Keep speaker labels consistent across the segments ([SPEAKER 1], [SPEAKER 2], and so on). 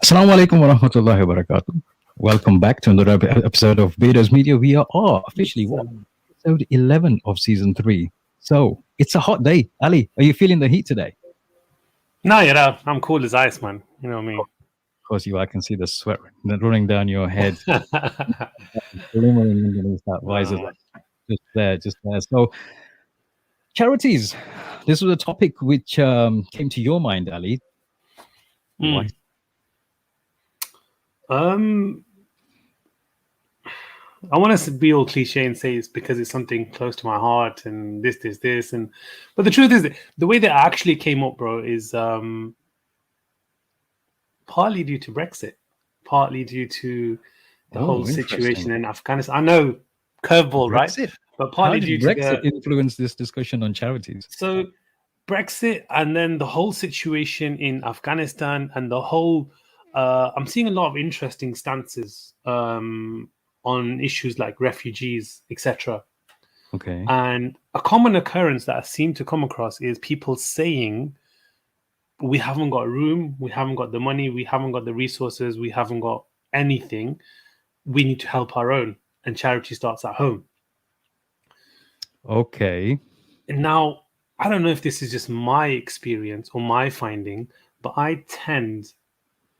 [SPEAKER 1] Assalamu alaikum wa rahmatullahi wa barakatuh. Welcome back to another episode of Betas Media. We are officially what? Episode 11 of season 3. So it's a hot day. Ali, are you feeling the heat today?
[SPEAKER 2] No, I'm cool as ice, man. You know what I mean?
[SPEAKER 1] Of course you are. I can see the sweat running down your head, glimmering underneath that visor.
[SPEAKER 2] Man.
[SPEAKER 1] Just there. So charities. This was a topic which came to your mind, Ali. Why?
[SPEAKER 2] I want to be all cliche and say it's because it's something close to my heart and this, but the truth is the way that actually came up, bro, is partly due to Brexit, partly due to the whole situation in Afghanistan. I know, curveball, right?
[SPEAKER 1] But partly due to Brexit influence this discussion on charities.
[SPEAKER 2] So Brexit, and then the whole situation in Afghanistan, and the whole I'm seeing a lot of interesting stances on issues like refugees, etc.
[SPEAKER 1] Okay.
[SPEAKER 2] And a common occurrence that I seem to come across is people saying, we haven't got room, we haven't got the money, we haven't got the resources, we haven't got anything. We need to help our own. And charity starts at home.
[SPEAKER 1] Okay.
[SPEAKER 2] And now, I don't know if this is just my experience or my finding, but I tend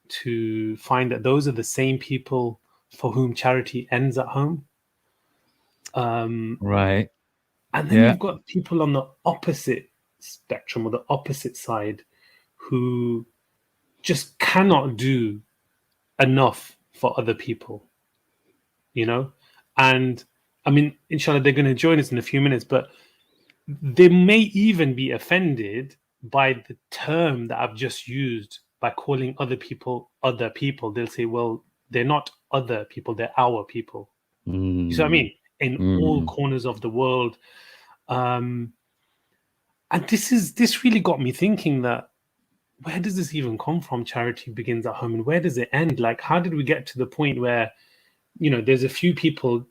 [SPEAKER 2] to find that those are the same people for whom charity ends at home.
[SPEAKER 1] Right.
[SPEAKER 2] And then you've got people on the opposite spectrum or the opposite side who just cannot do enough for other people, you know? And I mean, inshallah, they're going to join us in a few minutes, but they may even be offended by the term that I've just used by calling other people. They'll say, well, they're not other people, they're our people. You see what I mean? In all corners of the world. And this really got me thinking that, where does this even come from? Charity begins at home, and where does it end? Like, how did we get to the point where, there's a few people,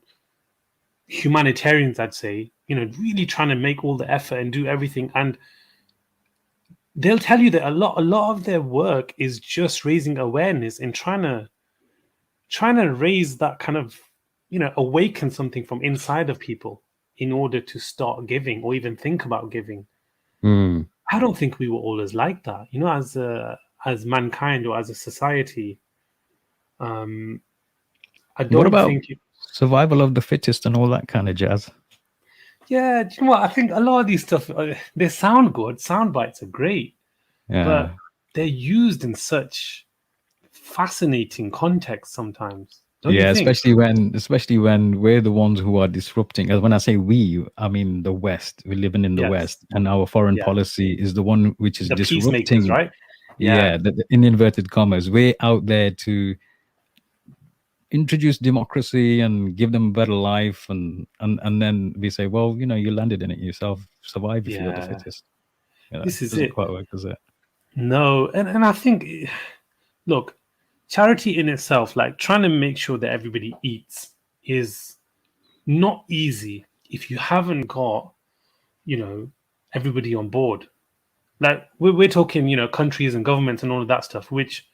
[SPEAKER 2] humanitarians, I'd say, really trying to make all the effort and do everything, and they'll tell you that a lot of their work is just raising awareness and trying to raise that kind of, awaken something from inside of people in order to start giving or even think about giving. I don't think we were always like that, as mankind or as a society. I don't think
[SPEAKER 1] survival of the fittest and all that kind of jazz.
[SPEAKER 2] Yeah, do you know what? I think a lot of these stuff, they sound good. Sound bites are great, but they're used in such fascinating context sometimes. Don't you think?
[SPEAKER 1] especially when we're the ones who are disrupting. And when I say we, I mean the West. We're living in the West, and our foreign policy is the one which is
[SPEAKER 2] the
[SPEAKER 1] disrupting.
[SPEAKER 2] Peacemakers, right?
[SPEAKER 1] In inverted commas, we're out there to introduce democracy and give them a better life, and then we say, well, you landed in it yourself. Survive if you're the fittest.
[SPEAKER 2] This is
[SPEAKER 1] doesn't
[SPEAKER 2] it.
[SPEAKER 1] Quite work, does it?
[SPEAKER 2] No, and I think, look, charity in itself, like trying to make sure that everybody eats, is not easy if you haven't got, everybody on board. Like we're talking, countries and governments and all of that stuff, which,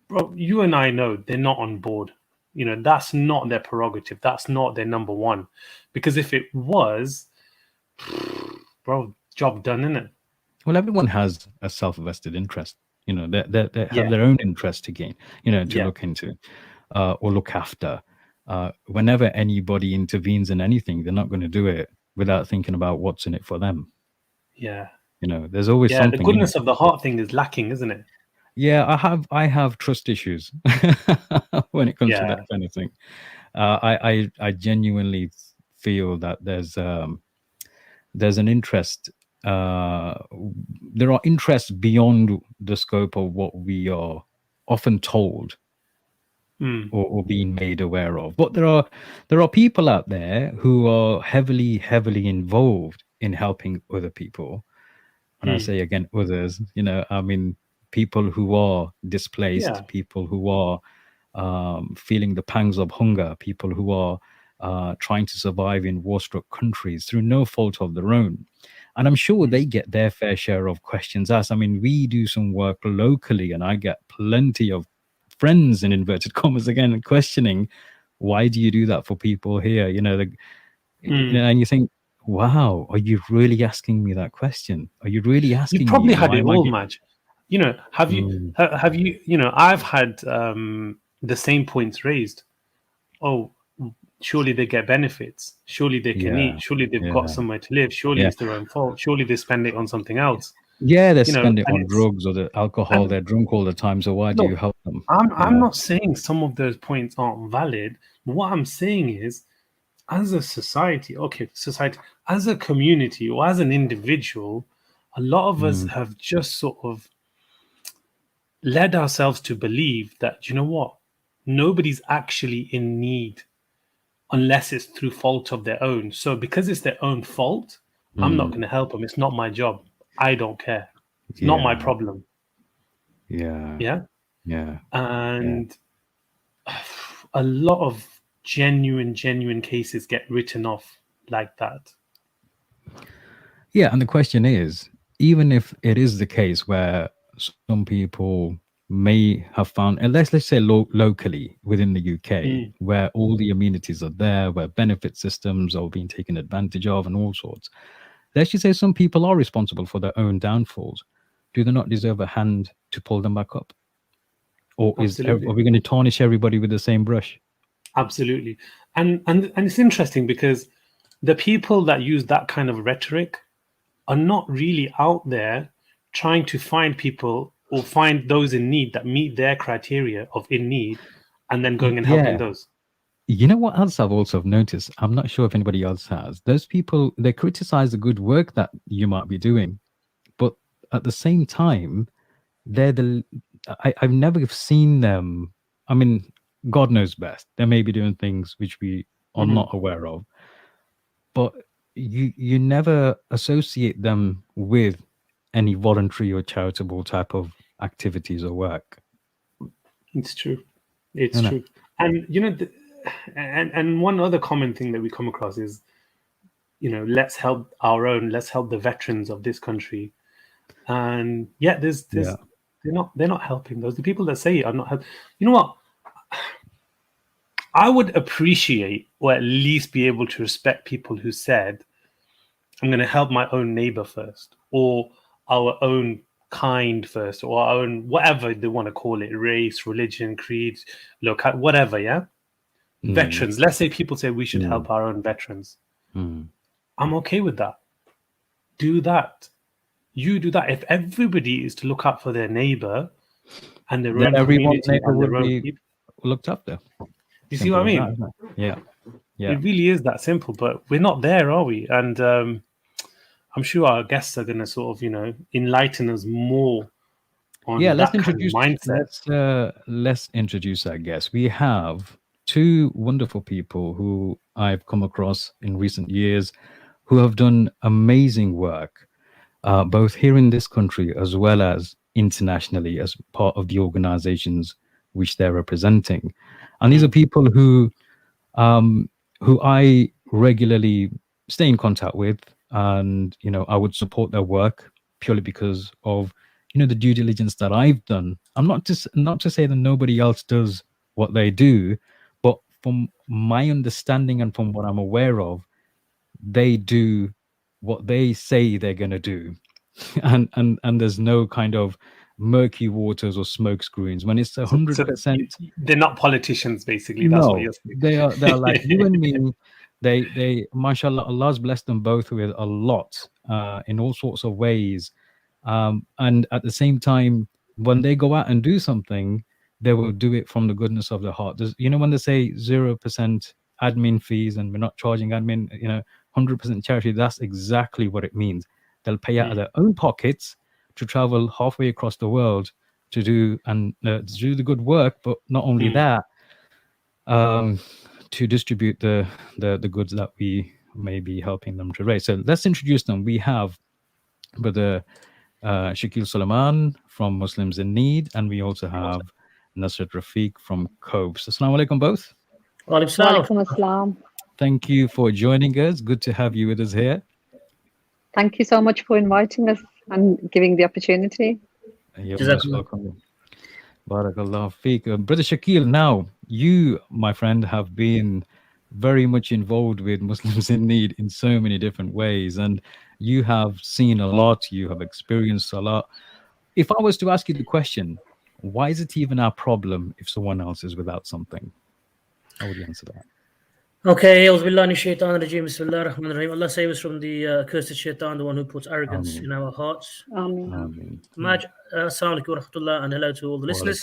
[SPEAKER 2] bro, you and I know they're not on board. That's not their prerogative. That's not their number one. Because if it was, bro, job done, innit?
[SPEAKER 1] Well, everyone has a self-vested interest. They have their own interest to gain, to look into or look after. Whenever anybody intervenes in anything, they're not going to do it without thinking about what's in it for them.
[SPEAKER 2] Yeah.
[SPEAKER 1] There's always something.
[SPEAKER 2] The goodness of the heart thing is lacking, isn't it?
[SPEAKER 1] Yeah, I have trust issues when it comes to that kind of thing. I genuinely feel that there's an interest. There are interests beyond the scope of what we are often told or being made aware of. But there are people out there who are heavily involved in helping other people. And I say again, others. I mean, people who are displaced, people who are feeling the pangs of hunger, people who are trying to survive in war-struck countries through no fault of their own. And I'm sure they get their fair share of questions asked. I mean, we do some work locally, and I get plenty of friends in inverted commas again, questioning, why do you do that for people here? And you think, wow, are you really asking me that question? Are you really
[SPEAKER 2] You
[SPEAKER 1] asking
[SPEAKER 2] probably
[SPEAKER 1] me
[SPEAKER 2] had
[SPEAKER 1] why
[SPEAKER 2] it
[SPEAKER 1] am I
[SPEAKER 2] all,
[SPEAKER 1] getting...
[SPEAKER 2] Maj. Have you I've had the same points raised. Oh, surely they get benefits. Surely they can
[SPEAKER 1] Yeah,
[SPEAKER 2] eat. Surely they've got
[SPEAKER 1] yeah,
[SPEAKER 2] somewhere to live. Surely
[SPEAKER 1] yeah.
[SPEAKER 2] it's their own fault. Surely they spend it on something else.
[SPEAKER 1] Yeah, they spend it
[SPEAKER 2] And
[SPEAKER 1] on drugs or the alcohol.
[SPEAKER 2] and
[SPEAKER 1] They're drunk all the time. So why do you
[SPEAKER 2] look,
[SPEAKER 1] help them?
[SPEAKER 2] I'm not saying some of those points aren't valid. But what I'm saying is, as a society, as a community or as an individual, a lot of us have just sort of led ourselves to believe that, you know what, nobody's actually in need unless it's through fault of their own. So because it's their own fault, I'm not going to help them. It's not my job. I don't care. It's not my
[SPEAKER 1] Yeah,
[SPEAKER 2] problem.
[SPEAKER 1] yeah,
[SPEAKER 2] Yeah.
[SPEAKER 1] yeah, yeah.
[SPEAKER 2] And a lot of genuine cases get written off like that.
[SPEAKER 1] Yeah, and the question is, even if it is the case where some people may have found, and let's say locally within the UK,
[SPEAKER 2] Mm.
[SPEAKER 1] where all the amenities are there, where benefit systems are being taken advantage of, and all sorts. Let's just say some people are responsible for their own downfalls. Do they not deserve a hand to pull them back up? Or are
[SPEAKER 2] Absolutely.
[SPEAKER 1] we going to tarnish everybody with the same brush?
[SPEAKER 2] Absolutely. And it's interesting because the people that use that kind of rhetoric are not really out there trying to find people or find those in need that meet their criteria of in need and then going and helping
[SPEAKER 1] Yeah.
[SPEAKER 2] those.
[SPEAKER 1] You know what else I've also noticed? I'm not sure if anybody else has. Those people, they criticize the good work that you might be doing, but at the same time, they're I've never seen them. I mean, God knows best. They may be doing things which we are not
[SPEAKER 2] Mhm.
[SPEAKER 1] aware of, but you never associate them with any voluntary or charitable type of activities or work.
[SPEAKER 2] It's true. It's
[SPEAKER 1] You know?
[SPEAKER 2] true. And and one other common thing that we come across is, let's help the veterans of this country. And yeah,
[SPEAKER 1] Yeah.
[SPEAKER 2] they're not helping those. The people that say it are not helping. You know what? I would appreciate, or at least be able to respect people who said, I'm going to help my own neighbor first, or our own kind first, or our own, whatever they want to call it, race, religion, creed, whatever. Yeah.
[SPEAKER 1] Mm,
[SPEAKER 2] Veterans. Let's say people say we should
[SPEAKER 1] mm,
[SPEAKER 2] help our own veterans.
[SPEAKER 1] mm.
[SPEAKER 2] I'm okay with that. Do that. You do that. If everybody is to look out for their neighbor and their
[SPEAKER 1] Then
[SPEAKER 2] own
[SPEAKER 1] everyone's
[SPEAKER 2] community
[SPEAKER 1] neighbor
[SPEAKER 2] and
[SPEAKER 1] would
[SPEAKER 2] their own
[SPEAKER 1] be
[SPEAKER 2] people,
[SPEAKER 1] looked after.
[SPEAKER 2] you see what
[SPEAKER 1] Simple
[SPEAKER 2] I
[SPEAKER 1] as that,
[SPEAKER 2] mean?
[SPEAKER 1] isn't it? Yeah, yeah,
[SPEAKER 2] It really is that simple, but we're not there, are we? And I'm sure our guests are going to sort of, enlighten us more
[SPEAKER 1] yeah.
[SPEAKER 2] on that kind of mindset.
[SPEAKER 1] Let's introduce our guests. We have two wonderful people who I've come across in recent years, who have done amazing work, both here in this country as well as internationally, as part of the organizations which they're representing. And these are
[SPEAKER 2] Mm,
[SPEAKER 1] people um, who I regularly stay in contact with, and I would support their work purely because of the due diligence that I've done. I'm not to say that nobody else does what they do, but from my understanding and from what I'm aware of, they do what they say they're going to do, and there's no kind of murky waters or smoke screens when it's a
[SPEAKER 2] so,
[SPEAKER 1] hundred
[SPEAKER 2] so
[SPEAKER 1] percent
[SPEAKER 2] they're not politicians, basically. That's what
[SPEAKER 1] No,
[SPEAKER 2] you're
[SPEAKER 1] they are like you
[SPEAKER 2] saying.
[SPEAKER 1] and me. Mashallah, Allah's blessed them both with a lot, in all sorts of ways. And at the same time, when they go out and do something, they will do it from the goodness of their heart. When they say 0% admin fees and we're not charging admin, 100% charity, that's exactly what it means. They'll pay out of
[SPEAKER 2] Mm,
[SPEAKER 1] their own pockets to travel halfway across the world to do the good work, but not only
[SPEAKER 2] mm.
[SPEAKER 1] that, um, to distribute the goods that we may be helping them to raise. So let's introduce them. We have Brother Shakil Suleiman from Muslims in Need, and we also have Nasrat Rafiq from Cobes. Assalamu alaikum both.
[SPEAKER 3] Walaikum assalam.
[SPEAKER 1] Thank you for joining us. Good to have you with us here.
[SPEAKER 3] Thank you so much for inviting us and giving the opportunity.
[SPEAKER 1] You're most welcome. Barakallah Feek. Brother Shakil, now you, my friend, have been very much involved with Muslims in need in so many different ways, and you have seen a lot, you have experienced a lot. If I was to ask you the question, why is it even our problem if someone else is without something? How would you answer that?
[SPEAKER 4] Okay, Allah save us from the accursed shaitan, the one who puts arrogance
[SPEAKER 1] Ameen.
[SPEAKER 4] in our hearts.
[SPEAKER 1] Ameen.
[SPEAKER 4] Maj, assalamu alaikum wa rahmatullah, and hello to all the listeners.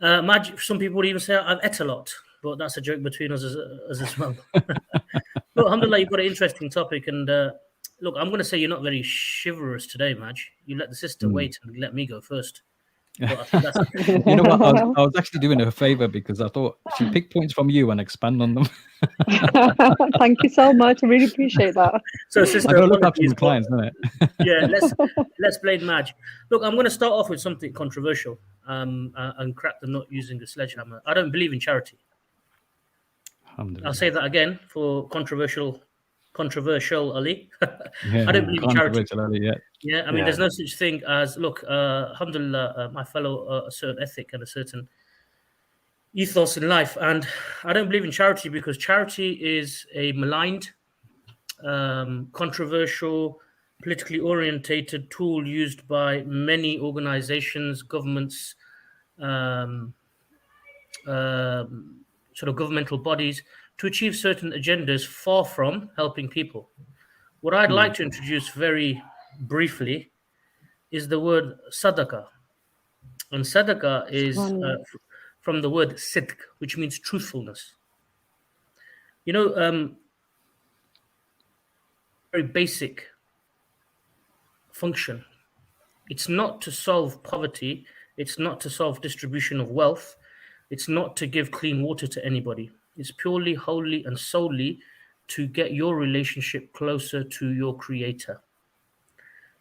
[SPEAKER 4] Maj, some people would even say I've ate a lot, but that's a joke between us as well. But alhamdulillah, you've got an interesting topic, and look, I'm going to say you're not very chivalrous today, Maj. You let the sister wait and let me go first. But I think that's
[SPEAKER 1] you know what? I was actually doing her a favor because I thought she'd pick points from you and expand on them.
[SPEAKER 3] Thank you so much. I really appreciate that.
[SPEAKER 4] So, sister,
[SPEAKER 1] I don't look after my clients, don't I?
[SPEAKER 4] Yeah, let's blame Maj. Look, I'm going to start off with something controversial and crack the nut using a sledgehammer. I don't believe in charity. I'll say that again for controversial Ali.
[SPEAKER 1] Yeah,
[SPEAKER 4] I don't believe in charity.
[SPEAKER 1] Ali, yeah.
[SPEAKER 4] Yeah, I mean, there's no such thing as, look, alhamdulillah, I follow a certain ethic and a certain ethos in life. And I don't believe in charity because charity is a maligned, controversial, politically orientated tool used by many organizations, governments, sort of governmental bodies to achieve certain agendas far from helping people. What I'd like to introduce very briefly is the word sadaqah. And sadaqah is from the word sidq, which means truthfulness. You know, very basic function. It's not to solve poverty. It's not to solve distribution of wealth. It's not to give clean water to anybody. It's purely, wholly, and solely to get your relationship closer to your creator.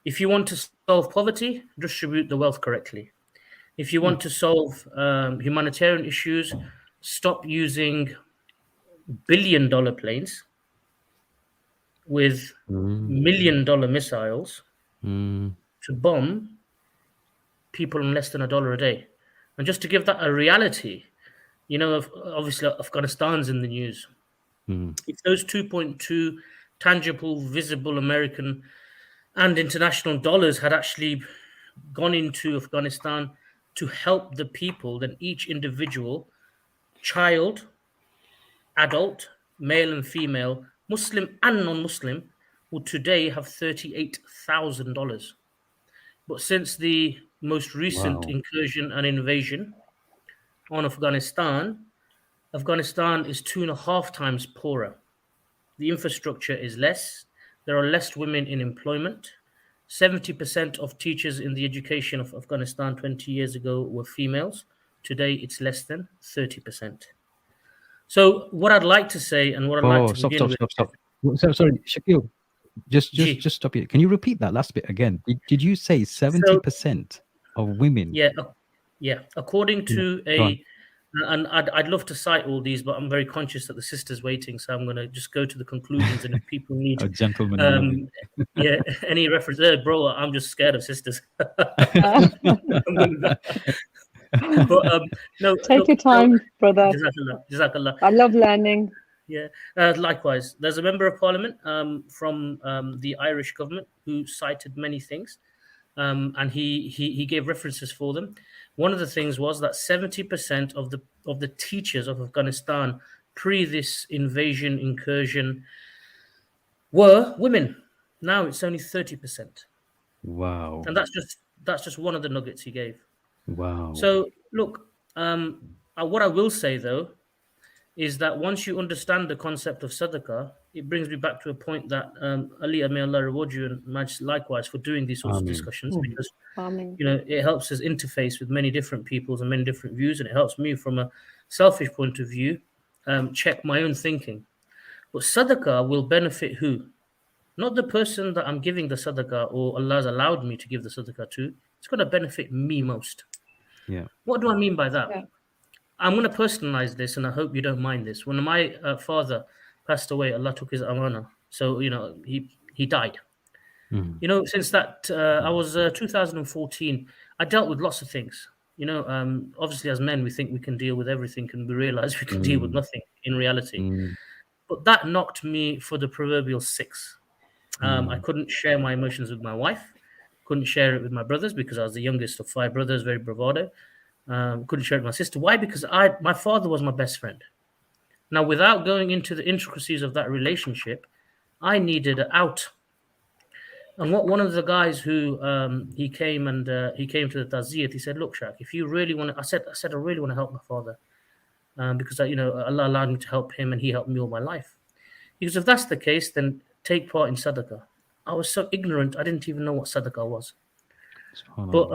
[SPEAKER 4] If you want to solve poverty, distribute the wealth correctly. If you want to solve humanitarian issues, stop using billion-dollar planes with million-dollar missiles to bomb people on less than $1 a day. And just to give that a reality, you know, obviously Afghanistan's in the news. If those 2.2 tangible, visible American and international dollars had actually gone into Afghanistan to help the people, then each individual, child, adult, male and female, Muslim and non-Muslim, would today have $38,000. But since the most recent incursion and invasion on Afghanistan, Afghanistan is 2.5 times poorer. The infrastructure is less. There are less women in employment. 70% of teachers in the education of Afghanistan 20 years ago were females. Today, it's less than 30%. So what I'd like to say and what I'd like to begin with...
[SPEAKER 1] Stop. Sorry, Shakil, just stop it. Can you repeat that last bit again? Did you say 70% of women?
[SPEAKER 4] Yeah. According to and I'd love to cite all these, but I'm very conscious that the sister's waiting, so I'm going to just go to the conclusions. And if people need
[SPEAKER 1] a gentleman,
[SPEAKER 4] any reference, bro, I'm just scared of sisters. No,
[SPEAKER 3] take your time, brother.
[SPEAKER 4] Jazakallah.
[SPEAKER 3] I love learning.
[SPEAKER 4] Yeah, likewise. There's a member of parliament from the Irish government who cited many things, and he gave references for them. One of the things was that 70% of the teachers of Afghanistan pre this invasion incursion were women. Now it's only 30%.
[SPEAKER 1] Wow.
[SPEAKER 4] And that's just one of the nuggets he gave.
[SPEAKER 1] Wow.
[SPEAKER 4] So look, what I will say though is that once you understand the concept of sadaqah, it brings me back to a point that Ali, may Allah reward you, and Majid likewise for doing these sorts of discussions, because you know it helps us interface with many different peoples and many different views, and it helps me from a selfish point of view check my own thinking. But sadaqah will benefit who? Not the person that I'm giving the sadaqah or Allah's allowed me to give the sadaqah to. It's going to benefit me most.
[SPEAKER 1] Yeah.
[SPEAKER 4] What do I mean by that?
[SPEAKER 3] Yeah.
[SPEAKER 4] I'm going to personalize this, and I hope you don't mind this. When my father passed away, Allah took his amana. So, you know, he died. You know, since that, I was 2014, I dealt with lots of things. Obviously as men we think we can deal with everything, and we realize we can deal with nothing in reality. But that knocked me for the proverbial 6. I couldn't share my emotions with my wife, couldn't share it with my brothers because I was the youngest of 5 brothers, very bravado. Couldn't share it with my sister. Why? Because my father was my best friend. Now, without going into the intricacies of that relationship, I needed an out. And what one of the guys who he came to the Taziyat, he said, "Look, Shaq, if you really want to," I said, I really want to help my father because Allah allowed me to help him, and he helped me all my life. Because if that's the case, then take part in sadaqah. I was so ignorant, I didn't even know what sadaqah was. But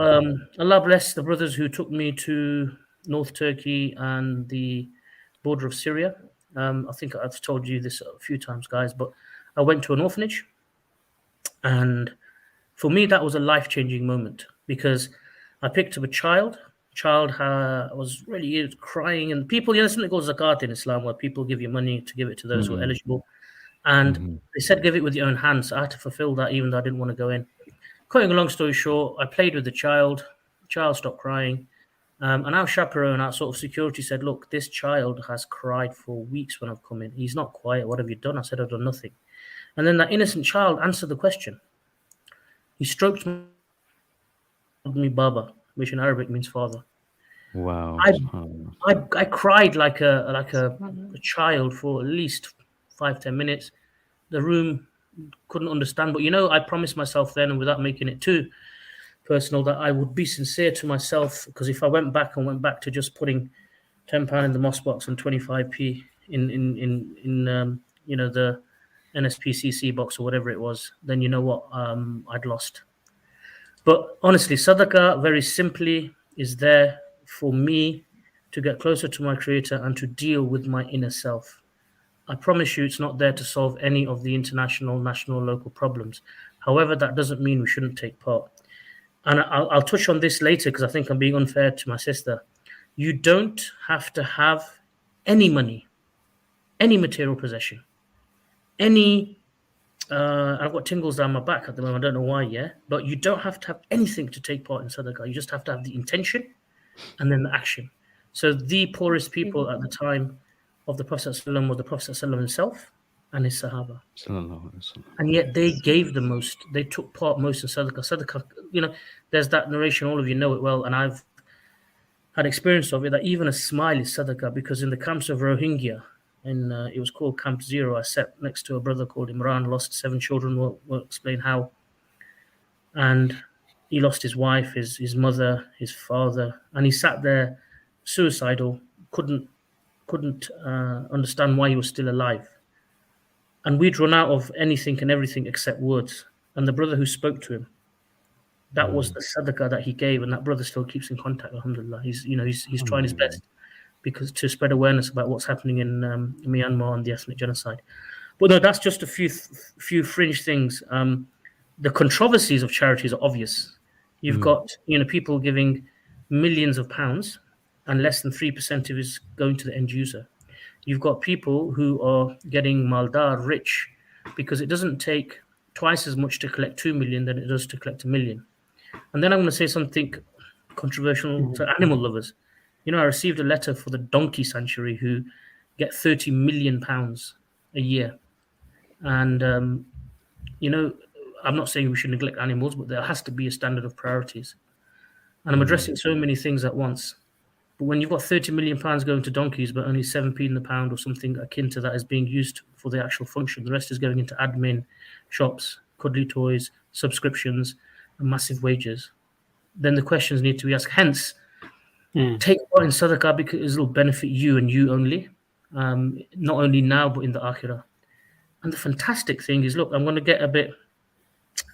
[SPEAKER 4] Allah bless the brothers who took me to North Turkey and the border of Syria. I think I've told you this a few times, guys, but I went to an orphanage. And for me, that was a life-changing moment because I picked up a child. Child was really crying. And people, something called zakat in Islam, where people give you money to give it to those who are eligible. And they said, give it with your own hands. So I had to fulfill that even though I didn't want to go in. Cutting a long story short, I played with the child. The child stopped crying. And our chaperone, our sort of security said, look, this child has cried for weeks when I've come in. He's not quiet. What have you done? I said, I've done nothing. And then that innocent child answered the question. He stroked me, Baba, which in Arabic means father.
[SPEAKER 1] Wow.
[SPEAKER 4] I cried like a child for at least 5-10 minutes. The room couldn't understand, but I promised myself then, and without making it too personal, that I would be sincere to myself, because if I went back to just putting £10 in the mosque box and 25p in the NSPCC box or whatever it was, then you know what, I'd lost. But honestly, sadaqah, very simply, is there for me to get closer to my Creator and to deal with my inner self. I promise you it's not there to solve any of the international, national, local problems. However, that doesn't mean we shouldn't take part. And I'll touch on this later because I think I'm being unfair to my sister. You don't have to have any money, any material possession, any... I've got tingles down my back at the moment. I don't know why, but you don't have to have anything to take part in sadaqah. You just have to have the intention and then the action. So the poorest people at the time of the Prophet ﷺ was the Prophet ﷺ himself and his Sahaba. And yet they gave the most. They took part most in sadaqah. Sadaqah, there's that narration, all of you know it well, and I've had experience of it, that even a smile is sadaqah, because in the camps of Rohingya, and it was called Camp Zero, I sat next to a brother called Imran, lost 7 children, we'll explain how. And he lost his wife, his mother, his father, and he sat there suicidal, couldn't understand why he was still alive. And we'd run out of anything and everything except words. And the brother who spoke to him, that was the sadaqah that he gave, and that brother still keeps in contact, alhamdulillah. He's trying his best because to spread awareness about what's happening in Myanmar and the ethnic genocide. But no, that's just a few fringe things. The controversies of charities are obvious. You've got people giving millions of pounds, and less than 3% of it is going to the end user. You've got people who are getting maldar, rich, because it doesn't take twice as much to collect 2 million than it does to collect 1 million. And then I'm going to say something controversial to animal lovers. I received a letter for the donkey sanctuary who get £30 million a year. And, I'm not saying we should neglect animals, but there has to be a standard of priorities. And I'm addressing so many things at once. But when you've got £30 million going to donkeys, but only 7p in the pound or something akin to that is being used for the actual function, the rest is going into admin, shops, cuddly toys, subscriptions, and massive wages, then the questions need to be asked. Hence, take part in sadaqah because it will benefit you and you only, not only now, but in the akhirah. And the fantastic thing is, look, I'm going to get a bit...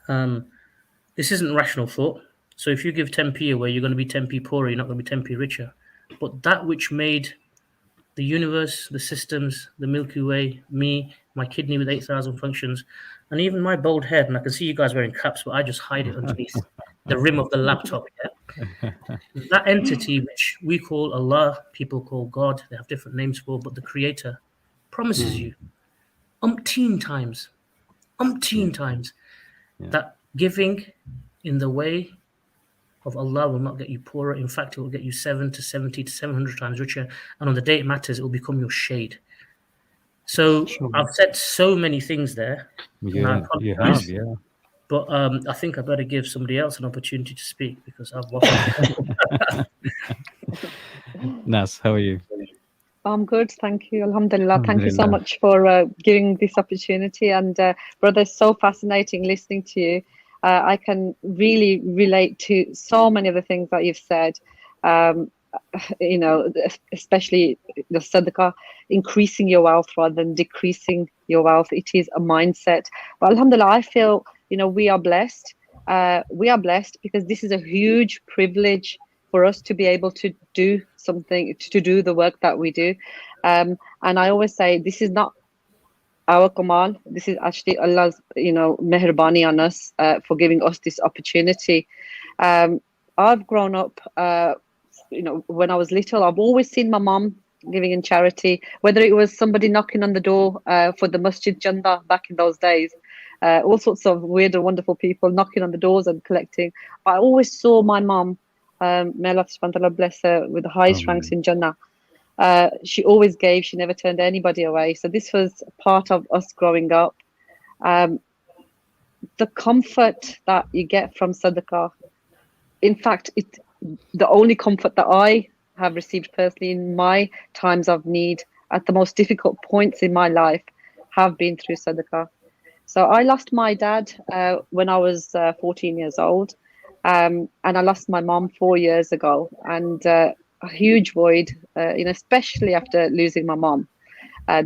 [SPEAKER 4] this isn't rational thought. So if you give 10p away, you're going to be 10p poorer, you're not going to be 10p richer. But that which made the universe, the systems, the Milky Way, me, my kidney with 8,000 functions, and even my bald head, and I can see you guys wearing caps, but I just hide it underneath the rim of the laptop. That entity, which we call Allah, people call God, they have different names for, but the Creator promises you umpteen times that giving in the way of Allah will not get you poorer. In fact, it will get you 7 to 70 to 700 times richer. And on the day it matters, it will become your shade. So I've said so many things there.
[SPEAKER 1] Yeah, you have, yeah.
[SPEAKER 4] But I think I better give somebody else an opportunity to speak because I've waffled.
[SPEAKER 1] Nas, how are you?
[SPEAKER 3] I'm good, thank you. Alhamdulillah. Thank you so much for giving this opportunity. And brother, it's so fascinating listening to you. I can really relate to so many of the things that you've said. Especially the sadaqah, increasing your wealth rather than decreasing your wealth. It is a mindset. But alhamdulillah, I feel, we are blessed. We are blessed because this is a huge privilege for us to be able to do something, to do the work that we do. And I always say, this is not our kamal. This is actually Allah's, meherbani on us for giving us this opportunity. I've grown up, when I was little, I've always seen my mom giving in charity, whether it was somebody knocking on the door for the Masjid Janda back in those days, all sorts of weird and wonderful people knocking on the doors and collecting. I always saw my mom, may Allah subhanahu wa ta'ala bless her, with the highest ranks in Jannah. She always gave, she never turned anybody away. So this was part of us growing up. The comfort that you get from sadaqah, in fact, the only comfort that I have received personally in my times of need at the most difficult points in my life have been through sadaqah. So I lost my dad when I was 14 years old, and I lost my mom 4 years ago, and a huge void, especially after losing my mom.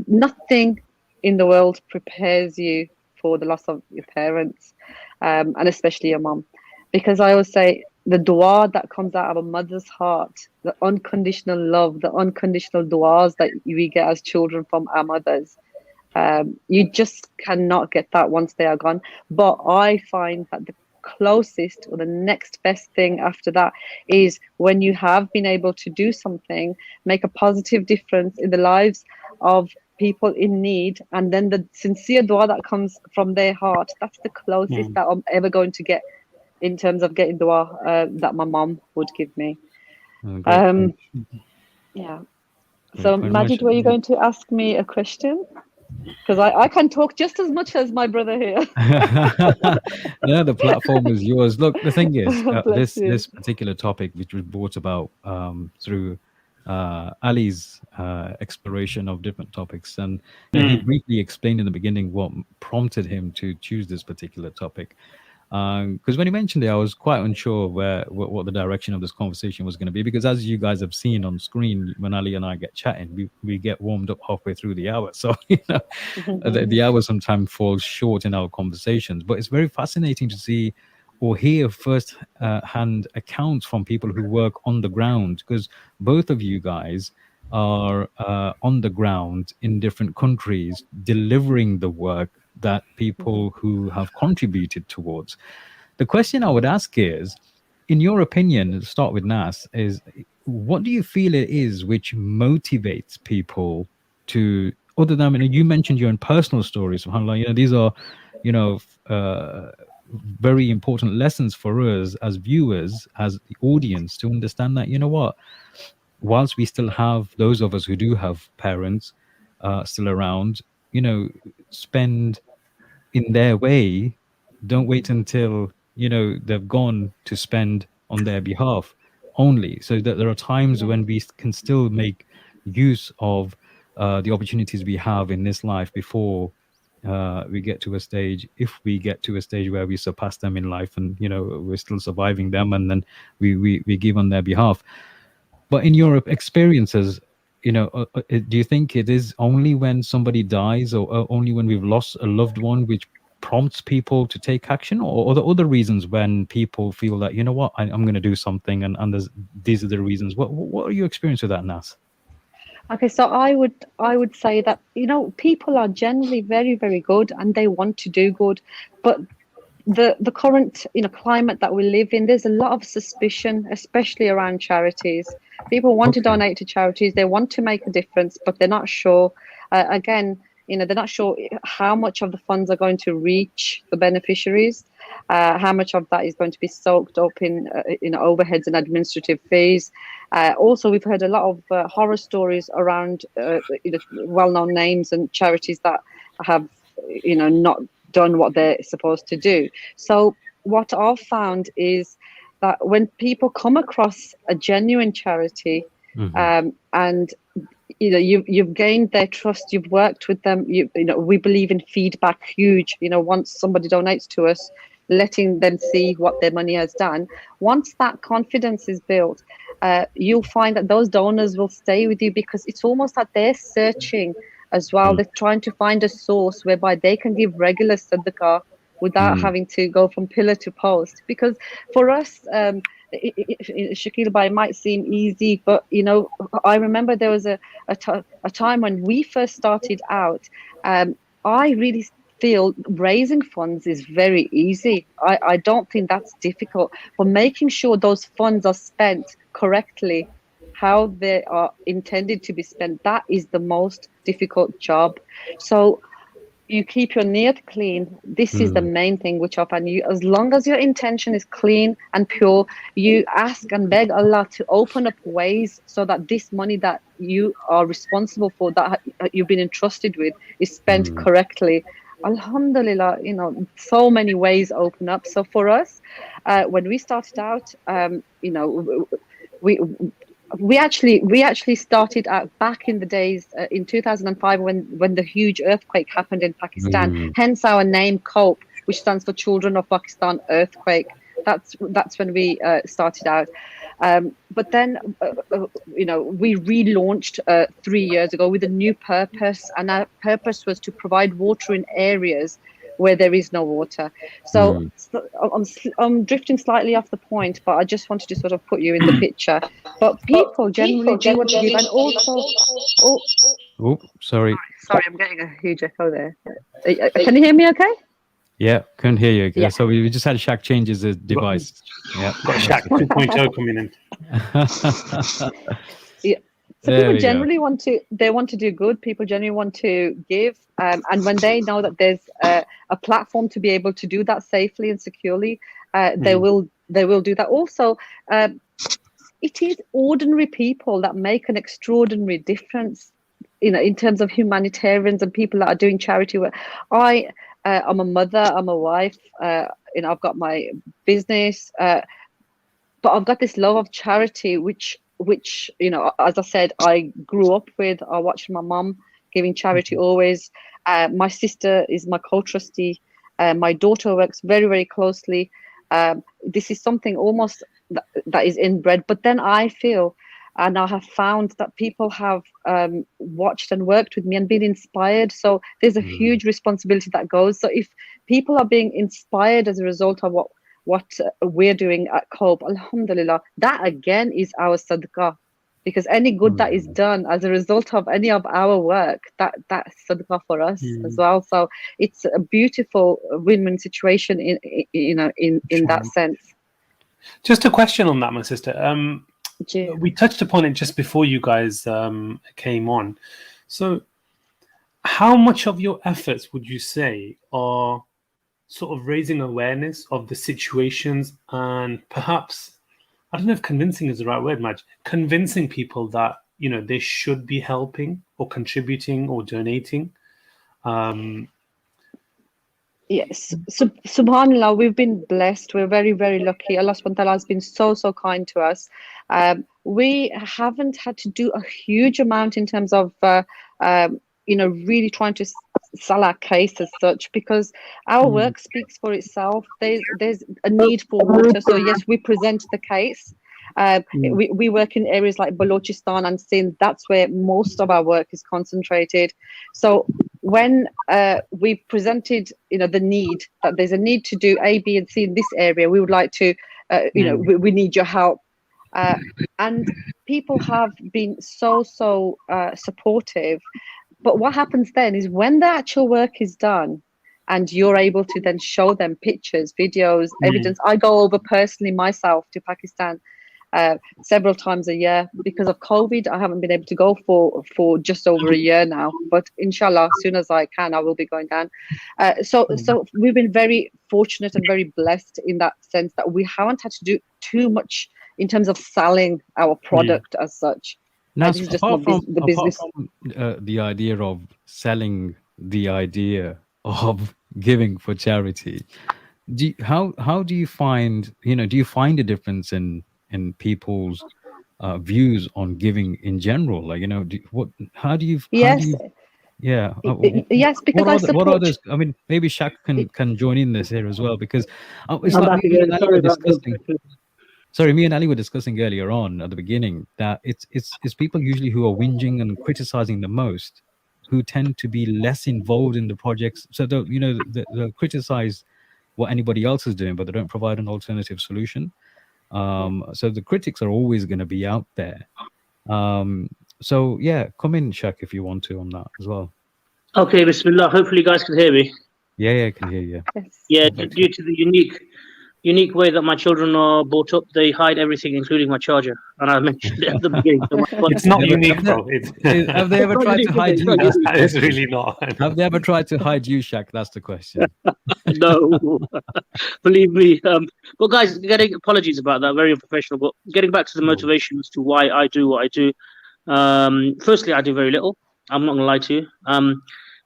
[SPEAKER 3] Nothing in the world prepares you for the loss of your parents, and especially your mom, because I always say, the dua that comes out of a mother's heart, the unconditional love, the unconditional duas that we get as children from our mothers, you just cannot get that once they are gone. But I find that the closest or the next best thing after that is when you have been able to do something, make a positive difference in the lives of people in need, and then the sincere dua that comes from their heart, that's the closest that I'm ever going to get in terms of getting dua that my mom would give me. Yeah. So Majid, were you going to ask me a question? Because I can talk just as much as my brother here.
[SPEAKER 1] No, the platform is yours. Look, the thing is, this particular topic, which was brought about through Ali's exploration of different topics, and he briefly explained in the beginning what prompted him to choose this particular topic. Because when he mentioned it, I was quite unsure what the direction of this conversation was going to be. Because as you guys have seen on screen, when Ali and I get chatting, we get warmed up halfway through the hour. So the hour sometimes falls short in our conversations. But it's very fascinating to see or hear first-hand accounts from people who work on the ground. Because both of you guys are on the ground in different countries, delivering the work that people who have contributed towards. The question I would ask is, in your opinion, to start with Nas, is what do you feel it is which motivates people to, other than, you mentioned your own personal stories, subhanAllah, these are, very important lessons for us as viewers, as the audience, to understand that, whilst we still have those of us who do have parents still around, spend in their way. Don't wait until they've gone to spend on their behalf only. So that there are times when we can still make use of the opportunities we have in this life before we get to a stage, if we get to a stage where we surpass them in life, and we're still surviving them, and then we give on their behalf. But in your experiences, do you think it is only when somebody dies, or only when we've lost a loved one, which prompts people to take action, or are there other reasons when people feel that, I'm going to do something, and these are the reasons? What are your experience with that, Nas?
[SPEAKER 3] Okay, so I would say that people are generally very, very good, and they want to do good, but the current climate that we live in, there's a lot of suspicion, especially around charities. People want to donate to charities, they want to make a difference, but they're not sure. Again, they're not sure how much of the funds are going to reach the beneficiaries, how much of that is going to be soaked up in overheads and administrative fees. Also, we've heard a lot of horror stories around well-known names and charities that have not done what they're supposed to do. So what I've found is that when people come across a genuine charity, and you've gained their trust, you've worked with them, we believe in feedback huge. Once somebody donates to us, letting them see what their money has done, once that confidence is built, you'll find that those donors will stay with you, because it's almost like they're searching as well. They're trying to find a source whereby they can give regular sadaqah without having to go from pillar to post. Because for us, Shakil Bhai, it might seem easy, but I remember there was a time when we first started out. I really feel raising funds is very easy. I don't think that's difficult, but making sure those funds are spent correctly, how they are intended to be spent, that is the most difficult job. So you keep your niyat clean. This is the main thing which I find. As long as your intention is clean and pure, you ask and beg Allah to open up ways so that this money that you are responsible for, that you've been entrusted with, is spent correctly. Alhamdulillah, so many ways open up. So for us, when we started out, we actually started out back in the days in 2005 when the huge earthquake happened in Pakistan. Hence our name COPE, which stands for Children of Pakistan Earthquake. That's when we started out. But then we relaunched 3 years ago with a new purpose, and our purpose was to provide water in areas where there is no water. So I'm drifting slightly off the point, but I just wanted to sort of put you in the picture. But people generally do want to give, and also
[SPEAKER 1] sorry,
[SPEAKER 3] I'm getting a huge echo there. Can you hear me okay?
[SPEAKER 1] Yeah, couldn't hear you. Yeah. So we just had Shaq changes his device.
[SPEAKER 2] Got Shaq 2.0 coming in.
[SPEAKER 3] Yeah. So people generally want to do good. People generally want to give, and when they know that there's a platform to be able to do that safely and securely, they will do that. Also, it is ordinary people that make an extraordinary difference, in terms of humanitarians and people that are doing charity work. I'm a mother, I'm a wife, I've got my business, but I've got this love of charity, which as I said, I grew up with. I watched my mum giving charity always. My sister is my co-trustee. My daughter works very, very closely. This is something almost that is inbred. But then I feel, and I have found that people have watched and worked with me and been inspired. So there's a huge responsibility that goes. So if people are being inspired as a result of what we're doing at COPE, alhamdulillah, that again is our sadaqah, because any good that is done as a result of any of our work, that's sadaqah for us as well. So it's a beautiful win-win situation in that sense.
[SPEAKER 2] Just a question on that, my sister. We touched upon it just before you guys came on. So how much of your efforts would you say are sort of raising awareness of the situations, and perhaps, I don't know if convincing is the right word, Maj, convincing people that, they should be helping or contributing or donating?
[SPEAKER 3] Yes, subhanallah, we've been blessed. We're very, very lucky. Allah subhanahu wa ta'ala has been so, so kind to us. We haven't had to do a huge amount in terms of, really trying to sell our case as such, because our work speaks for itself. There's a need for water. So yes, we present the case. We work in areas like Balochistan and Sindh. That's where most of our work is concentrated. So when we presented, the need, that there's a need to do A, B, and C in this area, we would like to, we need your help. And people have been so supportive. But what happens then is when the actual work is done and you're able to then show them pictures, videos, evidence. I go over personally myself to Pakistan several times a year. Because of COVID, I haven't been able to go for just over a year now. But inshallah, as soon as I can, I will be going down. So we've been very fortunate and very blessed in that sense that we haven't had to do too much in terms of selling our product as such.
[SPEAKER 1] Now,
[SPEAKER 3] This is just
[SPEAKER 1] apart from
[SPEAKER 3] the business.
[SPEAKER 1] the idea of selling the idea of giving for charity, how do you find, do you find a difference in people's views on giving in general? Like, how do you
[SPEAKER 3] Yes.
[SPEAKER 1] Yeah.
[SPEAKER 3] Yes, because I support.
[SPEAKER 1] What are those? I mean, maybe Shaq can join in this here as well, because it's
[SPEAKER 5] I'm
[SPEAKER 1] like
[SPEAKER 5] back
[SPEAKER 1] me
[SPEAKER 5] again.
[SPEAKER 1] and Ali
[SPEAKER 5] Sorry
[SPEAKER 1] were
[SPEAKER 5] about
[SPEAKER 1] discussing.
[SPEAKER 5] that.
[SPEAKER 1] Sorry, me and Ali were discussing earlier on at the beginning that it's people usually who are whinging and criticizing the most, who tend to be less involved in the projects. So they'll criticize what anybody else is doing, but they don't provide an alternative solution. So the critics are always going to be out there. So yeah, come in, Shaq, if you want to on that as well.
[SPEAKER 5] Okay, Bismillah. Hopefully, you guys can hear me.
[SPEAKER 1] Yeah, I can hear you.
[SPEAKER 3] Yes.
[SPEAKER 5] Yeah, due to the unique way that my children are brought up, they hide everything, including my charger. And I mentioned it at the beginning. So
[SPEAKER 2] it's not unique, bro.
[SPEAKER 1] Have they ever tried to hide you?
[SPEAKER 2] It's really not.
[SPEAKER 1] Have they ever tried to hide you, Shaq? That's the question.
[SPEAKER 5] No, believe me. But guys, apologies about that. Very unprofessional. But getting back to the motivation as to why I do what I do. Firstly, I do very little. I'm not gonna lie to you.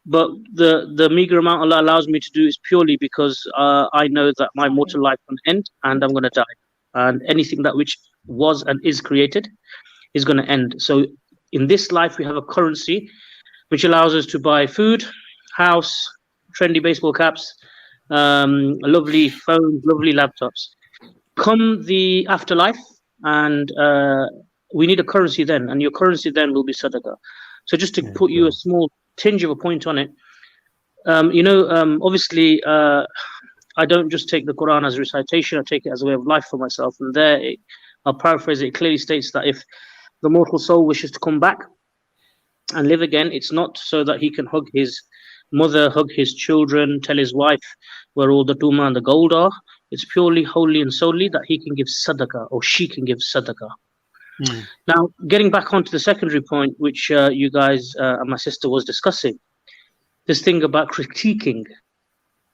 [SPEAKER 5] But the meager amount Allah allows me to do is purely because I know that my mortal life will end and I'm going to die. And anything that which was and is created is going to end. So in this life, we have a currency which allows us to buy food, house, trendy baseball caps, lovely phones, lovely laptops. Come the afterlife, and we need a currency then. And your currency then will be sadaqah. So just to put you a small tinge of a point on it, obviously I don't just take the Quran as a recitation, I take it as a way of life for myself. And there, I'll paraphrase it, clearly states that if the mortal soul wishes to come back and live again, it's not so that he can hug his mother, hug his children, tell his wife where all the tuma and the gold are. It's purely, wholly and solely that he can give sadaqah, or she can give sadaqah. Now, getting back onto the secondary point, which you guys and my sister was discussing, this thing about critiquing,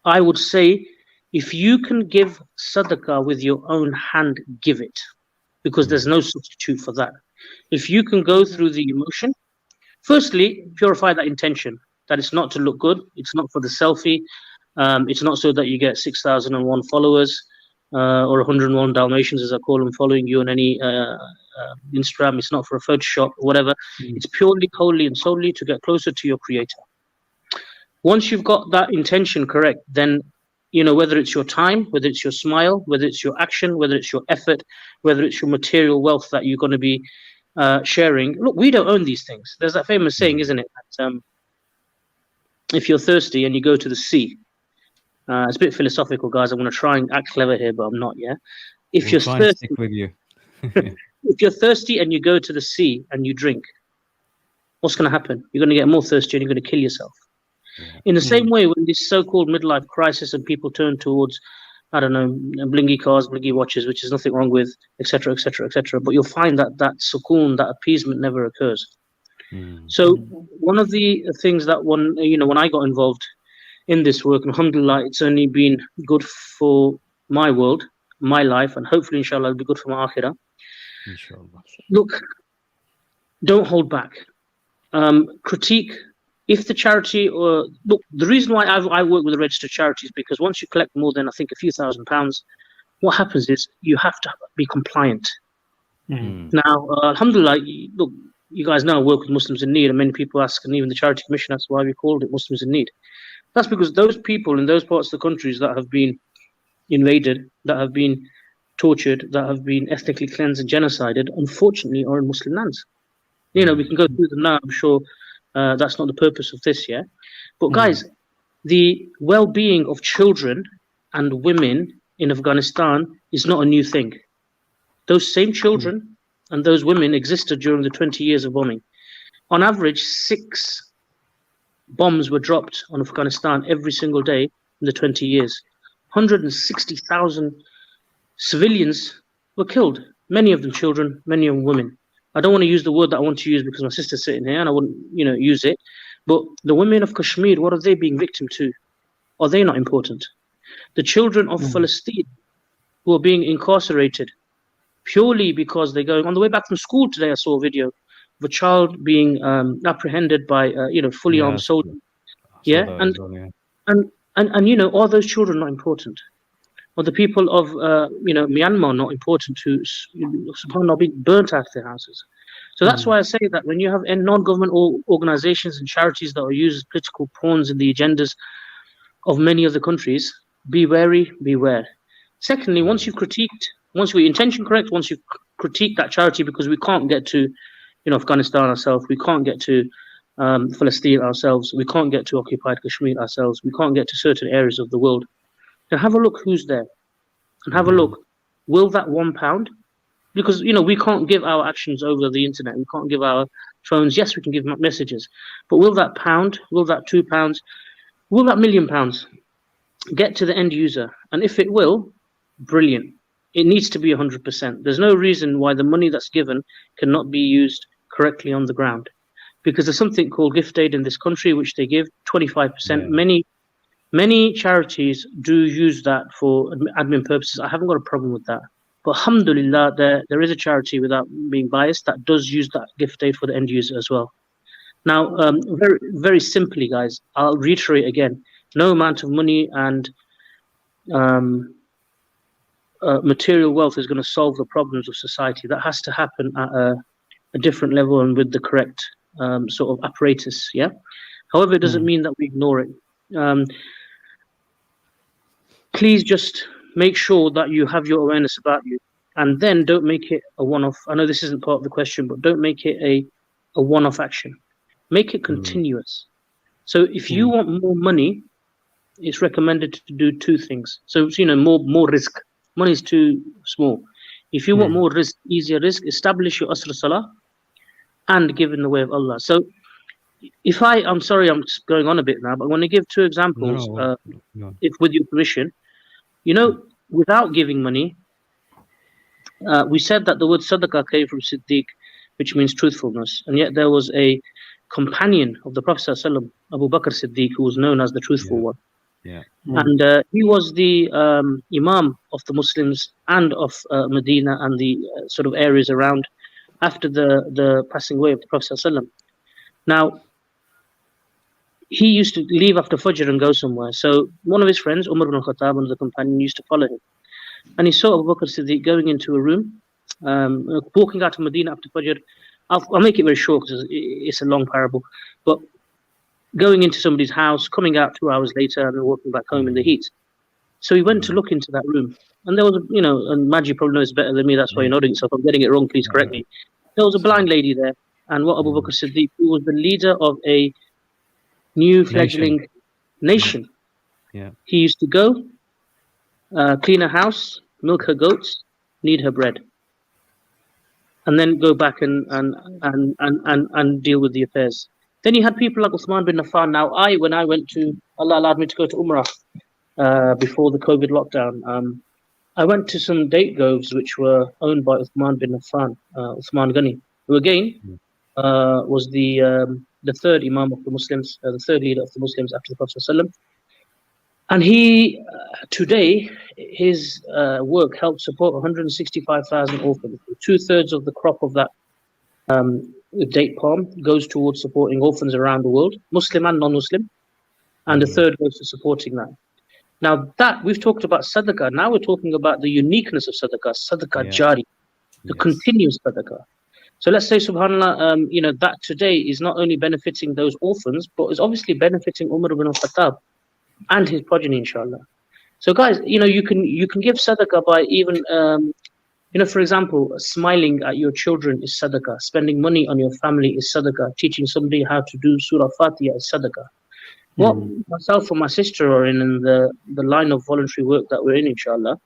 [SPEAKER 5] I would say if you can give sadaqah with your own hand, give it, because there's no substitute for that. If you can go through the emotion, firstly, purify that intention, that it's not to look good, it's not for the selfie, it's not so that you get 6,001 followers, or 101 Dalmatians, as I call them, following you on any Instagram. It's not for a Photoshop or whatever. It's purely, wholly and solely to get closer to your creator. Once you've got that intention correct, then, whether it's your time, whether it's your smile, whether it's your action, whether it's your effort, whether it's your material wealth that you're going to be sharing. Look, we don't own these things. There's that famous saying, isn't it? That, if you're thirsty and you go to the sea, it's a bit philosophical, guys. I'm going to try and act clever here, but I'm not. Yeah. If you're thirsty,
[SPEAKER 1] stick with you.
[SPEAKER 5] If you're thirsty and you go to the sea and you drink, what's going to happen? You're going to get more thirsty and you're going to kill yourself. In the same way, when this so-called midlife crisis and people turn towards, I don't know, blingy cars, blingy watches, which is nothing wrong with, etc., etc., etc. But you'll find that sukoon, that appeasement, never occurs. So one of the things that when I got involved in this work, alhamdulillah, it's only been good for my world, my life, and hopefully, inshallah, it'll be good for my akhirah.
[SPEAKER 1] Inshallah.
[SPEAKER 5] Look, don't hold back. Critique. If the charity, or look, the reason why I work with the registered charities, because once you collect more than, I think, a few £1,000s, what happens is you have to be compliant. Now, alhamdulillah, look, you guys know I work with Muslims in need, and many people ask, and even the Charity Commission, that's why we called it Muslims in Need. That's because those people in those parts of the countries that have been invaded, that have been tortured, that have been ethnically cleansed and genocided, unfortunately are in Muslim lands. We can go through them now, I'm sure that's not the purpose of this, yeah? But guys, the well-being of children and women in Afghanistan is not a new thing. Those same children and those women existed during the 20 years of bombing. On average, 6 bombs were dropped on Afghanistan every single day in the 20 years. 160,000 civilians were killed, many of them children, many of them women. I don't want to use the word that I want to use because my sister's sitting here and I wouldn't, use it. But the women of Kashmir, what are they being victim to? Are they not important? The children of Palestine who are being incarcerated purely because they're going on the way back from school today. I saw a video of a child being apprehended by fully armed soldiers. Yeah, and are those children not important? Are the people of Myanmar not important to not being burnt out of their houses? So that's why I say that when you have non-government organizations and charities that are used as political pawns in the agendas of many other countries, be wary, beware. Secondly, once you've intention correct, once you've critiqued that charity, because we can't get to Afghanistan ourselves, we can't get to Palestine ourselves, we can't get to occupied Kashmir ourselves, we can't get to certain areas of the world, then have a look who's there and have a look, will that £1, because we can't give our actions over the internet, we can't give our phones. Yes, we can give messages, but will that £1, will that £2, will that £1,000,000 get to the end user? And if it will, brilliant. It needs to be 100%. There's no reason why the money that's given cannot be used correctly on the ground, because there's something called gift aid in this country, which they give 25%. Many charities do use that for admin purposes. I haven't got a problem with that. But alhamdulillah, there is a charity, without being biased, that does use that gift aid for the end user as well. Now, very, very simply, guys, I'll reiterate again, no amount of money and material wealth is going to solve the problems of society. That has to happen at a different level and with the correct sort of apparatus, yeah? However, it doesn't mean that we ignore it. Please just make sure that you have your awareness about you, and then don't make it a one-off. I know this isn't part of the question, but don't make it a one-off action. Make it continuous. So if you want more money, it's recommended to do two things. So, more risk. Money is too small. If you want more risk, easier risk, establish your Asr Salah and give in the way of Allah. So I'm sorry, I'm just going on a bit now, but I want to give two examples, if with your permission. Without giving money, we said that the word sadaqah came from Siddiq, which means truthfulness. And yet there was a companion of the Prophet ﷺ, Abu Bakr Siddiq, who was known as the truthful one.
[SPEAKER 1] Yeah.
[SPEAKER 5] And he was the Imam of the Muslims and of Medina and the sort of areas around after the passing away of the Prophet ﷺ. Now, he used to leave after Fajr and go somewhere. So one of his friends, Umar ibn Khattab, one of the companions, used to follow him. And he saw Abu Bakr Siddiq going into a room, walking out of Medina after Fajr. I'll make it very short because it's a long parable. But going into somebody's house, coming out 2 hours later, and then walking back home in the heat. So he went to look into that room. And there was, and Majid probably knows better than me, that's why you're nodding. So if I'm getting it wrong, please correct me. There was a blind lady there. And what Abu Bakr Siddiq, who was the leader of a new fledgling nation.
[SPEAKER 1] Yeah.
[SPEAKER 5] He used to go, clean her house, milk her goats, knead her bread, and then go back and deal with the affairs. Then you had people like Uthman bin Affan. Now, when I went to, Allah allowed me to go to Umrah before the COVID lockdown, I went to some date groves which were owned by Uthman bin Affan, Uthman Ghani, who again was the third Imam of the Muslims, the third leader of the Muslims after the Prophet ﷺ. And he, today, his work helped support 165,000 orphans. 2/3 of the crop of that date palm goes towards supporting orphans around the world, Muslim and non-Muslim, and a third goes to supporting that. Now that we've talked about sadaqah, now we're talking about the uniqueness of sadaqah jari, the continuous sadaqah. So let's say, subhanAllah, that today is not only benefiting those orphans, but is obviously benefiting Umar ibn al-Khattab and his progeny, inshallah. So guys, you can give sadaqah by even, for example, smiling at your children is sadaqah. Spending money on your family is sadaqah. Teaching somebody how to do Surah Fatiha is sadaqah. What myself and my sister are in the line of voluntary work that we're in, inshallah,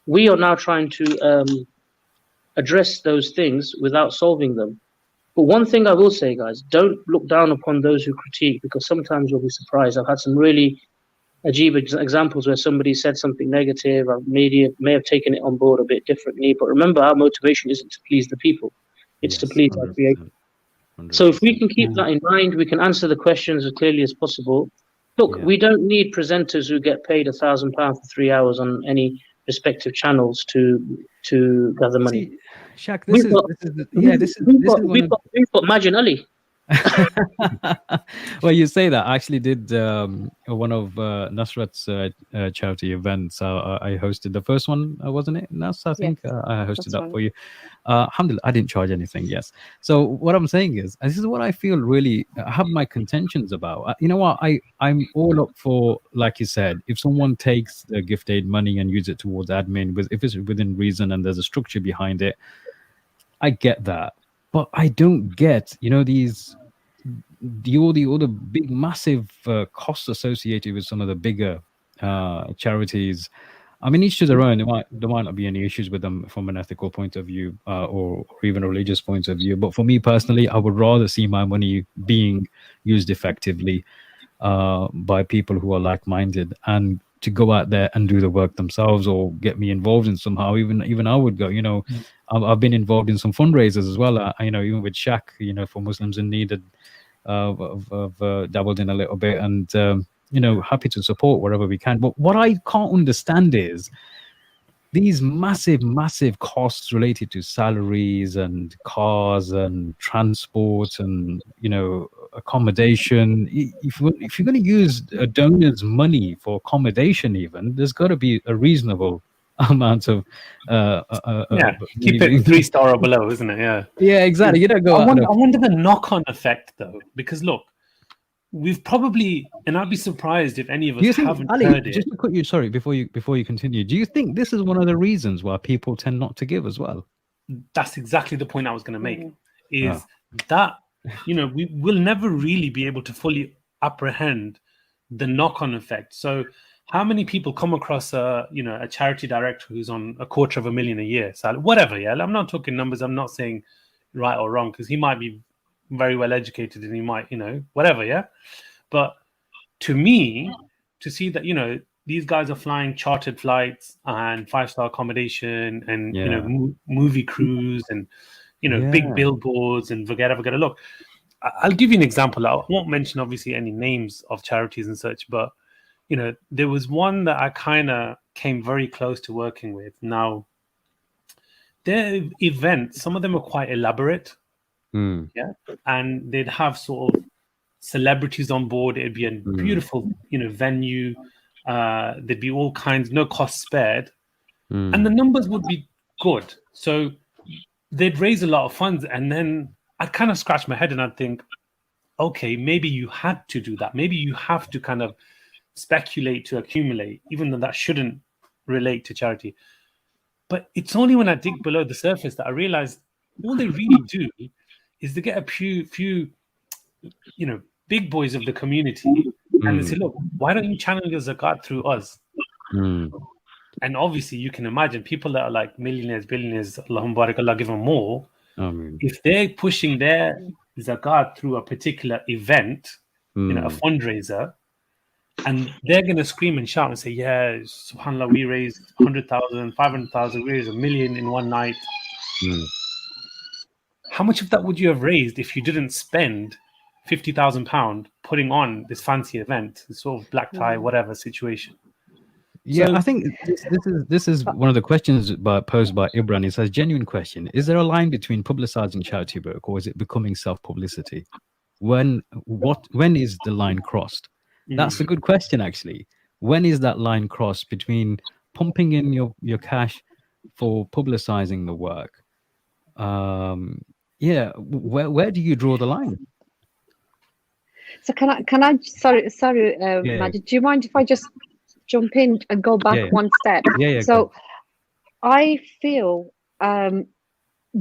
[SPEAKER 5] we are now trying to address those things without solving them. But one thing I will say, guys, don't look down upon those who critique, because sometimes you'll be surprised. I've had some really Ajib examples where somebody said something negative, or media may have taken it on board a bit differently. But remember, our motivation isn't to please the people; it's to please our Creator.
[SPEAKER 1] 100%.
[SPEAKER 5] So if we can keep that in mind, we can answer the questions as clearly as possible. Look, we don't need presenters who get paid £1,000 for 3 hours on any respective channels to gather money.
[SPEAKER 1] See, Shaq, we've
[SPEAKER 5] got Majid Ali.
[SPEAKER 1] Well, you say that. I actually did one of Nasrat's charity events. I hosted the first one, wasn't it, Nas? I think I hosted that for you. Alhamdulillah, I didn't charge anything, yes. So what I'm saying is, this is what I feel really, I have my contentions about. You know what, I'm all up for, like you said, if someone takes the gift aid money and use it towards admin, if it's within reason and there's a structure behind it, I get that. But I don't get, all the big, massive costs associated with some of the bigger charities. I mean, each to their own. There might not be any issues with them from an ethical point of view or even a religious point of view. But for me personally, I would rather see my money being used effectively by people who are like-minded, and to go out there and do the work themselves or get me involved in somehow. Even I would go. I've been involved in some fundraisers as well. Even with Shaq, for Muslims in need, I've dabbled in a little bit, and happy to support wherever we can. But what I can't understand is these massive costs related to salaries and cars and transport and accommodation. If you're going to use a donor's money for accommodation, even, there's got to be a reasonable amount of
[SPEAKER 2] keep it 3-star or below, isn't it?
[SPEAKER 1] Yeah, exactly. You don't go.
[SPEAKER 2] I wonder the knock-on effect, though, because look, we've probably, and I'd be surprised if any of us haven't heard it.
[SPEAKER 1] Just to cut you, sorry, before you continue, do you think this is one of the reasons why people tend not to give as well?
[SPEAKER 2] That's exactly the point I was going to make. Is that we will never really be able to fully apprehend the knock-on effect. So how many people come across a charity director who's on $250,000 a year? So whatever, I'm not talking numbers. I'm not saying right or wrong, because he might be very well educated and he might, whatever, But to me, to see that, these guys are flying chartered flights and 5-star accommodation and, movie crews and, big billboards and forget. Look, I'll give you an example. I won't mention obviously any names of charities and such, but there was one that I kind of came very close to working with. Now, their events, some of them are quite elaborate, and they'd have sort of celebrities on board. It'd be a beautiful, venue. There'd be all kinds, no cost spared, and the numbers would be good. So they'd raise a lot of funds, and then I'd kind of scratch my head and I'd think, okay, maybe you had to do that. Maybe you have to kind of speculate to accumulate, even though that shouldn't relate to charity. But it's only when I dig below the surface that I realize all they really do is they get a few big boys of the community and they say, look, why don't you channel your zakat through us? And obviously you can imagine people that are like millionaires, billionaires, Allahumma barak, Allah give them more. If they're pushing their zakat through a particular event, a fundraiser, and they're going to scream and shout and say, yeah, subhanAllah, we raised 100,000, 500,000, we raised 1 million in one night. How much of that would you have raised if you didn't spend £50,000 putting on this fancy event, this sort of black tie, whatever situation?
[SPEAKER 1] Yeah, so, I think this is one of the questions posed by Ibran. He says, genuine question: is there a line between publicizing charity work, or is it becoming self-publicity? When is the line crossed? That's a good question, actually. When is that line crossed between pumping in your cash for publicizing the work? Where do you draw the line?
[SPEAKER 3] So can I? Sorry, Majid, do you mind if I just jump in and go back one step? So I feel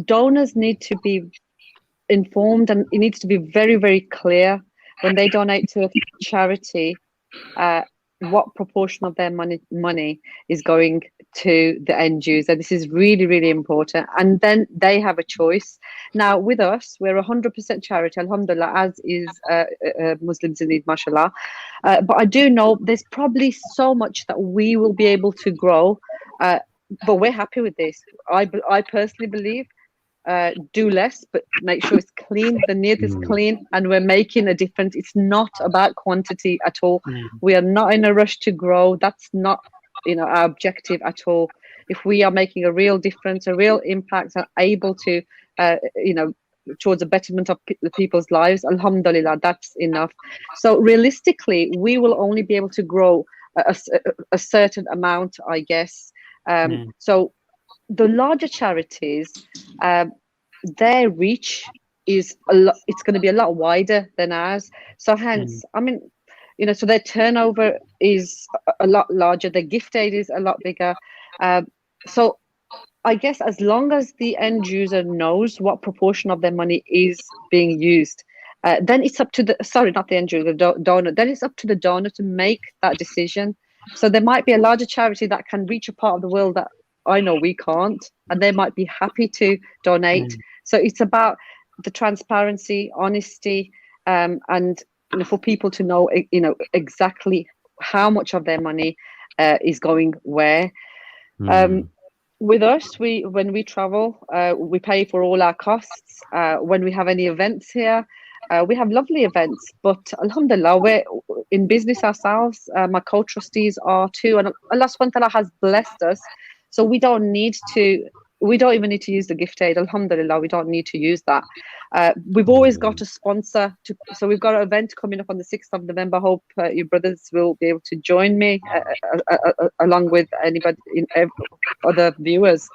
[SPEAKER 3] donors need to be informed, and it needs to be very, very clear when they donate to a charity. what proportion of their money is going to the end user. This is really, really important. And then they have a choice. Now, with us, we're 100% charity, alhamdulillah, as is Muslims in Need, mashallah. But I do know there's probably so much that we will be able to grow. But we're happy with this. I personally believe do less, but make sure it's clean. The need is clean, and we're making a difference. It's not about quantity at all. We are not in a rush to grow. That's not, our objective at all. If we are making a real difference, a real impact, and able to, towards a betterment of the people's lives, alhamdulillah, that's enough. So realistically, we will only be able to grow a certain amount, I guess. So the larger charities, their reach is it's going to be a lot wider than ours. So hence, so their turnover is a lot larger. Their gift aid is a lot bigger. So I guess as long as the end user knows what proportion of their money is being used, then it's up to not the end user, the donor. Then it's up to the donor to make that decision. So there might be a larger charity that can reach a part of the world that I know we can't, and they might be happy to donate. So it's about the transparency, honesty, and for people to know, exactly how much of their money is going where. With us, when we travel, we pay for all our costs. When we have any events here, we have lovely events. But alhamdulillah, we're in business ourselves. My co-trustees are too, and Allah subhanahu wa ta'ala has blessed us. So we don't even need to use the gift aid. Alhamdulillah, we don't need to use that. We've always got a sponsor. So we've got an event coming up on the 6th of November. Hope your brothers will be able to join me along with anybody, other viewers.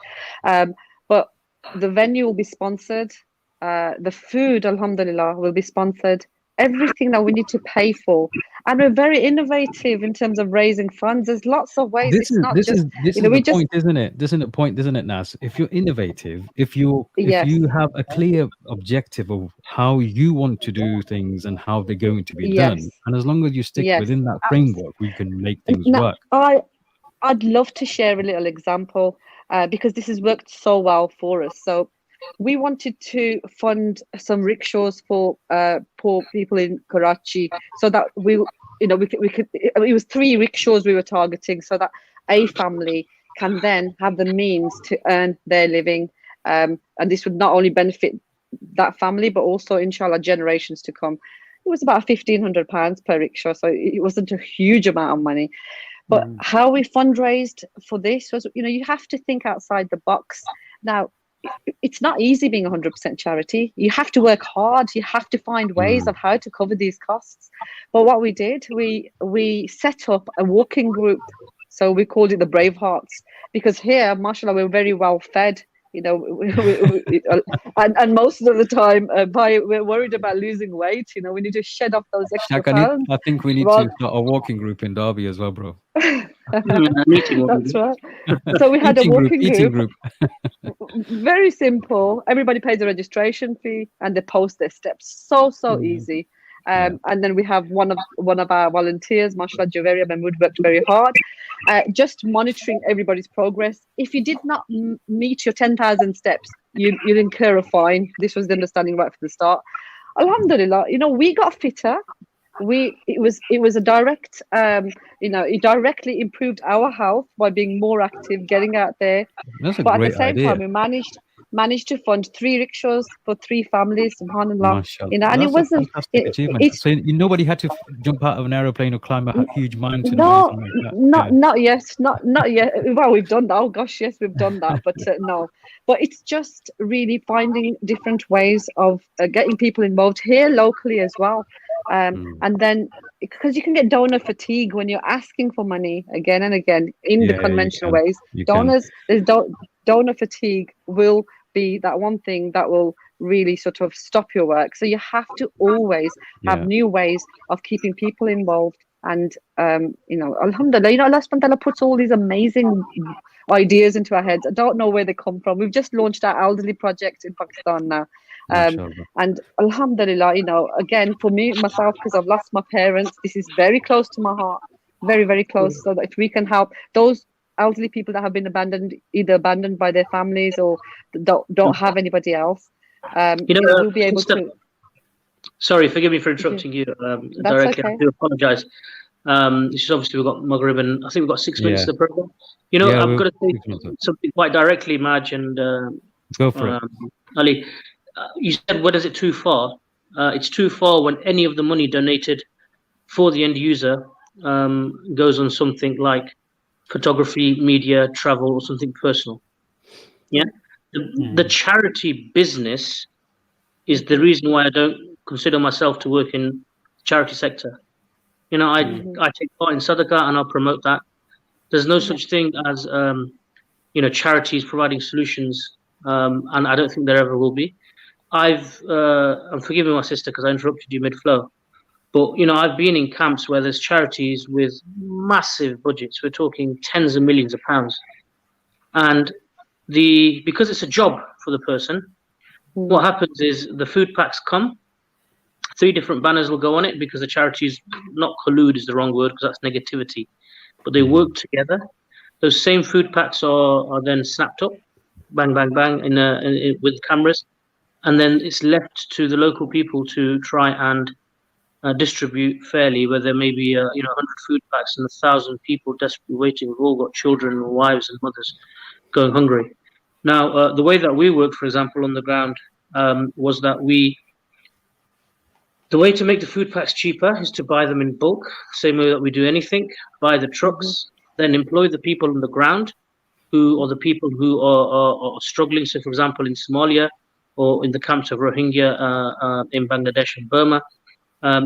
[SPEAKER 3] But the venue will be sponsored. The food, alhamdulillah, will be sponsored. Everything that we need to pay for, and we're very innovative in terms of raising funds. There's lots of ways.
[SPEAKER 1] This is the point, isn't it? This is the point, isn't it, Nas? If you're innovative, if you have a clear objective of how you want to do things and how they're going to be done, and as long as you stick within that framework, we can make things work.
[SPEAKER 3] I'd love to share a little example because this has worked so well for us. So we wanted to fund some rickshaws for poor people in Karachi, so that we could. It was 3 rickshaws we were targeting, so that a family can then have the means to earn their living, and this would not only benefit that family, but also, inshallah, generations to come. It was about £1,500 per rickshaw, so it wasn't a huge amount of money. But how we fundraised for this was, you have to think outside the box. Now, it's not easy being 100% charity. You have to work hard. You have to find ways of how to cover these costs. But what we did, we set up a walking group. So we called it the Brave Hearts, because here, mashallah, we're very well fed. And most of the time, we're worried about losing weight. We need to shed off those extra pounds.
[SPEAKER 1] I think we need to start a walking group in Derby as well, bro.
[SPEAKER 3] That's right. So we had a walking group. Very simple. Everybody pays a registration fee and they post their steps. So easy. And then we have one of our volunteers, mashallah, Javeria Mahmood, worked very hard, just monitoring everybody's progress. If you did not meet your 10,000 steps, you'd incur a fine. This was the understanding right from the start. Alhamdulillah, we got fitter. It was a direct, it directly improved our health by being more active, getting out there.
[SPEAKER 1] That's a
[SPEAKER 3] but
[SPEAKER 1] great
[SPEAKER 3] at the same
[SPEAKER 1] idea.
[SPEAKER 3] time, we managed to fund 3 rickshaws for 3 families, subhanallah.
[SPEAKER 1] Mashallah.
[SPEAKER 3] And
[SPEAKER 1] That's
[SPEAKER 3] it wasn't
[SPEAKER 1] a fantastic achievement. So nobody had to jump out of an aeroplane or climb a huge mountain.
[SPEAKER 3] No,
[SPEAKER 1] or anything like that.
[SPEAKER 3] not yet. Not yet. Well, we've done that. Oh gosh, yes, we've done that. But no. But it's just really finding different ways of getting people involved here locally as well. And then, because you can get donor fatigue when you're asking for money again and again in the conventional ways. Donor fatigue will be that one thing that will really sort of stop your work. So you have to always have new ways of keeping people involved. And alhamdulillah, Allah subhanahu wa ta'ala puts all these amazing ideas into our heads. I don't know where they come from. We've just launched our elderly project in Pakistan now. And alhamdulillah, again, for me, myself, because I've lost my parents, this is very close to my heart. very, very close, so that if we can help those elderly people that have been either abandoned by their families or don't have anybody else, we'll be able to.
[SPEAKER 5] Sorry, forgive me for interrupting you directly.
[SPEAKER 3] Okay.
[SPEAKER 5] I do apologize. This is obviously we've got Maghrib, and I think we've got 6 minutes to the program. I've got to say something quite directly, Maj and
[SPEAKER 1] go for it.
[SPEAKER 5] Ali. You said, "What is it too far?" It's too far when any of the money donated for the end user goes on something like photography, media, travel, or something personal. Yeah, the charity business is the reason why I don't consider myself to work in charity sector. I take part in Sadaqah and I'll promote that. There's no such thing as charities providing solutions, and I don't think there ever will be. I'm forgiving my sister because I interrupted you mid-flow, but I've been in camps where there's charities with massive budgets. We're talking tens of millions of pounds, and because it's a job for the person, what happens is the food packs come. 3 different banners will go on it because the charities, not collude is the wrong word because that's negativity, but they work together. Those same food packs are then snapped up, bang, bang, bang, with cameras, and then it's left to the local people to try and distribute fairly, where there may be 100 food packs and 1,000 people desperately waiting. We've all got children and wives and mothers going hungry. Now, the way that we work, for example, on the ground, was that the way to make the food packs cheaper is to buy them in bulk, same way that we do anything, buy the trucks, then employ the people on the ground who are struggling. So, for example, in Somalia or in the camps of Rohingya in Bangladesh and Burma,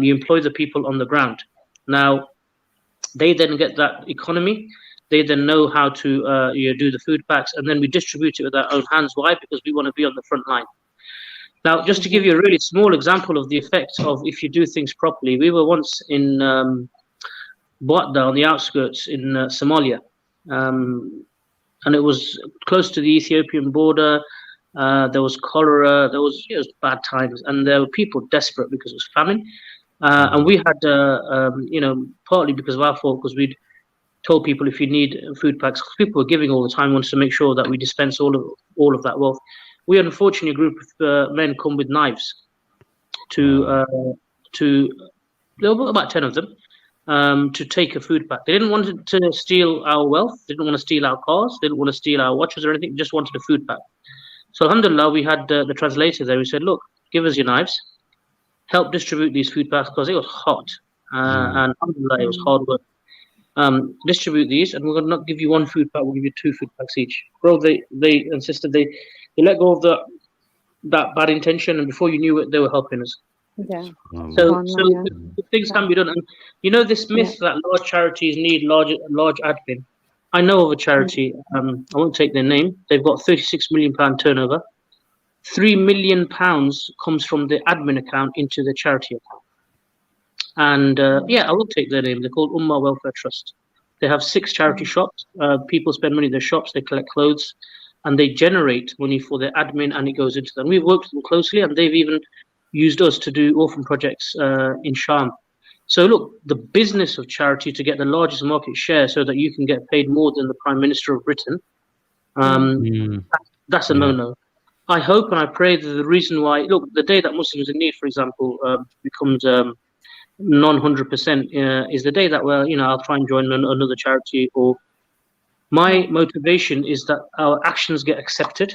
[SPEAKER 5] you employ the people on the ground. Now, they then get that economy. They then know how to do the food packs, and then we distribute it with our own hands. Why? Because we want to be on the front line. Now, just to give you a really small example of the effect of if you do things properly, we were once in Boatda on the outskirts in Somalia, and it was close to the Ethiopian border. There was cholera, it was bad times, and there were people desperate because it was famine. And we had, partly because of our fault, because we'd told people if you need food packs, people were giving all the time, wanted to make sure that we dispense all of that wealth. We had, unfortunately, a group of men come with knives to there were about 10 of them, to take a food pack. They didn't want to steal our wealth, they didn't want to steal our cars, they didn't want to steal our watches or anything, just wanted a food pack. So alhamdulillah, we had the translator there. We said, look, give us your knives, help distribute these food packs, because it was hot, and alhamdulillah, it was hard work. Distribute these, and we're going to not give you 1 food pack, we'll give you 2 food packs each. Bro, they insisted, they let go of that bad intention, and before you knew it, they were helping us.
[SPEAKER 3] Yeah.
[SPEAKER 5] So things can be done. And this myth that large charities need large admin. I know of a charity, I won't take their name, they've got £36 million turnover. £3 million comes from the admin account into the charity account. And I will take their name. They're called Ummah Welfare Trust. They have 6 charity shops. People spend money in their shops, they collect clothes, and they generate money for their admin, and it goes into them. We've worked with them closely, and they've even used us to do orphan projects in Sham. So look, the business of charity to get the largest market share so that you can get paid more than the Prime Minister of Britain, that's a no-no. I hope and I pray that the reason why, look, the day that Muslims in need, for example, becomes non-100% is the day that, I'll try and join another charity. Or my motivation is that our actions get accepted.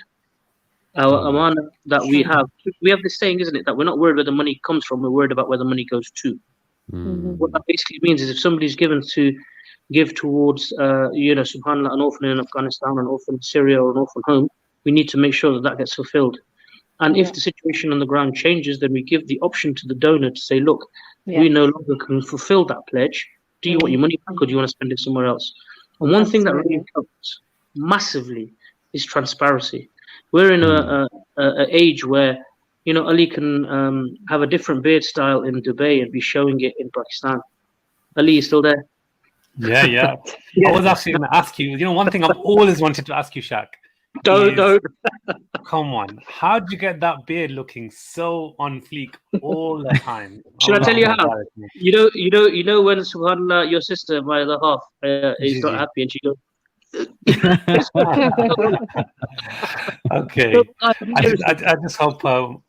[SPEAKER 5] Our amana that we have this saying, isn't it, that we're not worried where the money comes from, we're worried about where the money goes to. What that basically means is if somebody's given to give towards, subhanAllah, an orphan in Afghanistan, an orphan in Syria, or an orphan home, we need to make sure that gets fulfilled. And if the situation on the ground changes, then we give the option to the donor to say, look, we no longer can fulfill that pledge. Do you want your money back, or do you want to spend it somewhere else? And one thing that really helps massively is transparency. We're in a age where, Ali can have a different beard style in Dubai and be showing it in Pakistan. Ali, you still there?
[SPEAKER 2] Yeah. I was actually going to ask you. One thing I've always wanted to ask you, Shaq.
[SPEAKER 5] Don't.
[SPEAKER 2] Come on, how did you get that beard looking so on fleek all the time?
[SPEAKER 5] Should I tell you how? You know when Subhanallah, your sister, my other half, is not happy, and she goes.
[SPEAKER 2] Okay, I just hope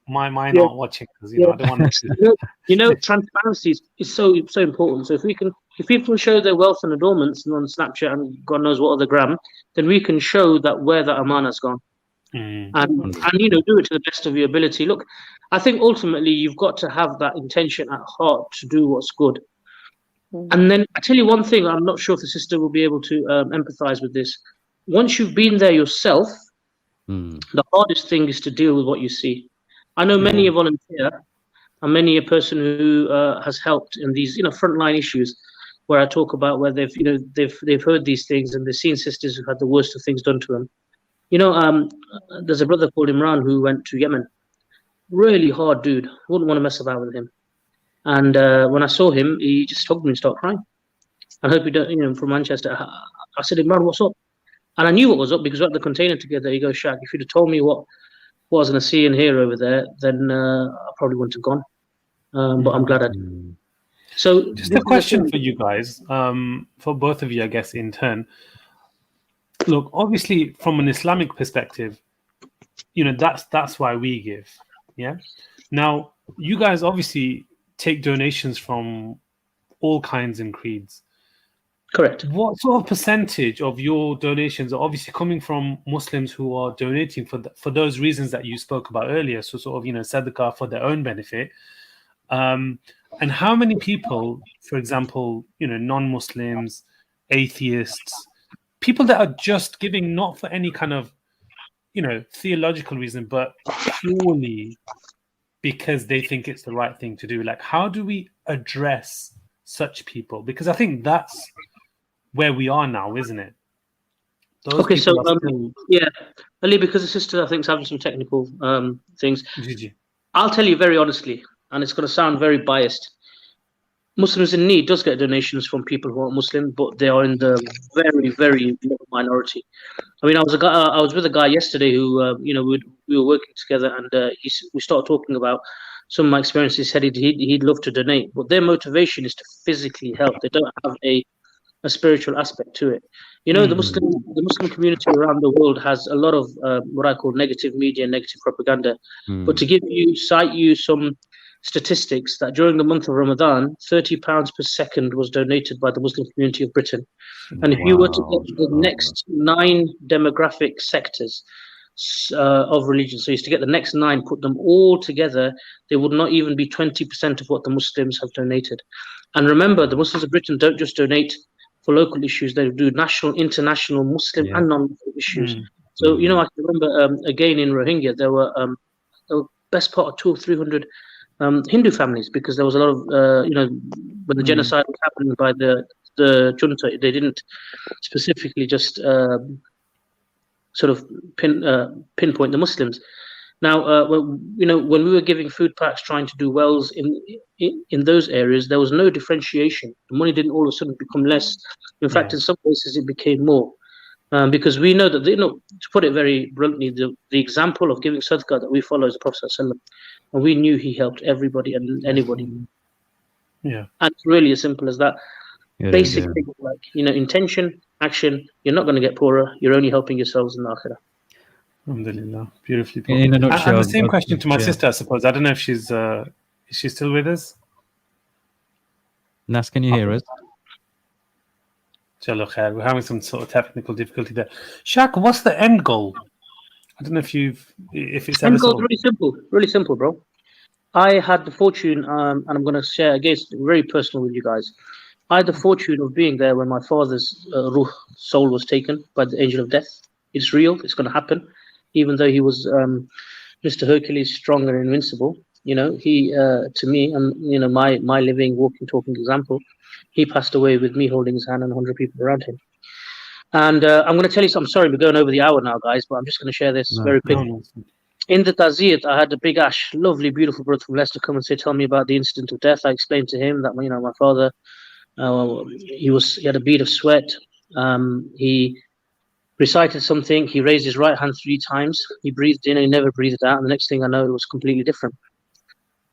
[SPEAKER 2] my not watching, because I don't want
[SPEAKER 5] to. Transparency is so important. So if people show their wealth and adornments on Snapchat and God knows what other gram, then we can show that where that amana's gone. And do it to the best of your ability. Look, I think ultimately you've got to have that intention at heart to do what's good. And then I tell you one thing, I'm not sure if the sister will be able to empathize with this. Once you've been there yourself, the hardest thing is to deal with what you see. I know many a volunteer and many a person who has helped in these frontline issues, where I talk about where they've heard these things and they've seen sisters who had the worst of things done to them. There's a brother called Imran who went to Yemen. Really hard dude. Wouldn't want to mess about with him. And when I saw him, he just hugged me and started crying. I hope you don't, from Manchester. I said, Imran, what's up? And I knew what was up because we're at the container together. He goes, Shaq, if you'd have told me what I was going to see and hear over there, then I probably wouldn't have gone. But I'm glad I did. So,
[SPEAKER 2] just a question for you guys, for both of you, I guess, in turn. Look, obviously, from an Islamic perspective, that's why we give. Yeah. Now, you guys obviously take donations from all kinds and creeds.
[SPEAKER 5] Correct.
[SPEAKER 2] What sort of percentage of your donations are obviously coming from Muslims who are donating for those reasons that you spoke about earlier? So sort of, sadaqah for their own benefit. And how many people, for example, non-Muslims, atheists, people that are just giving not for any kind of, theological reason, but purely because they think it's the right thing to do. Like, how do we address such people? Because I think that's where we are now, isn't it?
[SPEAKER 5] Okay, so Ali, because the sister I think is having some technical things.
[SPEAKER 2] GG.
[SPEAKER 5] I'll tell you very honestly, and it's going to sound very biased. Muslims in need does get donations from people who aren't Muslim, but they are in the very, very little minority. I mean, I was with a guy yesterday who, we were working together, and we started talking about some of my experiences. He said he'd love to donate, but their motivation is to physically help. They don't have a spiritual aspect to it. The Muslim community around the world has a lot of what I call negative media, negative propaganda. But to cite you some statistics, that during the month of Ramadan, £30 per second was donated by the Muslim community of Britain. And if you were to get the next 9 demographic sectors of religion, so you used to get the next 9, put them all together, they would not even be 20% of what the Muslims have donated. And remember, the Muslims of Britain don't just donate for local issues, they do national, international, Muslim and non-Muslim issues. So, I can remember, again, in Rohingya, there were best part of 200 or 300 Hindu families, because there was a lot of, when the genocide was happening by the junta, they didn't specifically just sort of pinpoint the Muslims. Now, when we were giving food packs, trying to do wells in those areas, there was no differentiation. The money didn't all of a sudden become less. In fact, in some cases, it became more. Because we know that, to put it very bluntly, the example of giving sadaqah that we follow is the Prophet ﷺ, and we knew he helped everybody and anybody.
[SPEAKER 2] Yeah.
[SPEAKER 5] And it's really as simple as that. Basic things like, intention, action. You're not going to get poorer. You're only helping yourselves in the akhirah.
[SPEAKER 2] Alhamdulillah. Beautifully put.
[SPEAKER 1] In a nutshell,
[SPEAKER 2] and the same question to my sister, I suppose. I don't know if she's is she still with us?
[SPEAKER 1] Nas, can you hear us?
[SPEAKER 2] Jalo khair. We're having some sort of technical difficulty there. Shaq, what's the end goal? I don't know if it's
[SPEAKER 5] end goal. Really simple, bro. I had the fortune, and I'm going to share again, very personal with you guys. I had the fortune of being there when my father's soul was taken by the angel of death. It's real. It's going to happen. Even though he was Mr. Hercules, strong and invincible, he to me, and my living, walking, talking example, he passed away with me holding his hand and 100 people around him. And I'm going to tell you something. Sorry, we're going over the hour now, guys, but I'm just going to share this very quickly. In the Taziyat, I had a big Ash, lovely, beautiful brother from Leicester come and tell me about the incident of death. I explained to him that, my father, he had a bead of sweat. He recited something. He raised his right hand 3 times. He breathed in and he never breathed out. And the next thing I know, it was completely different.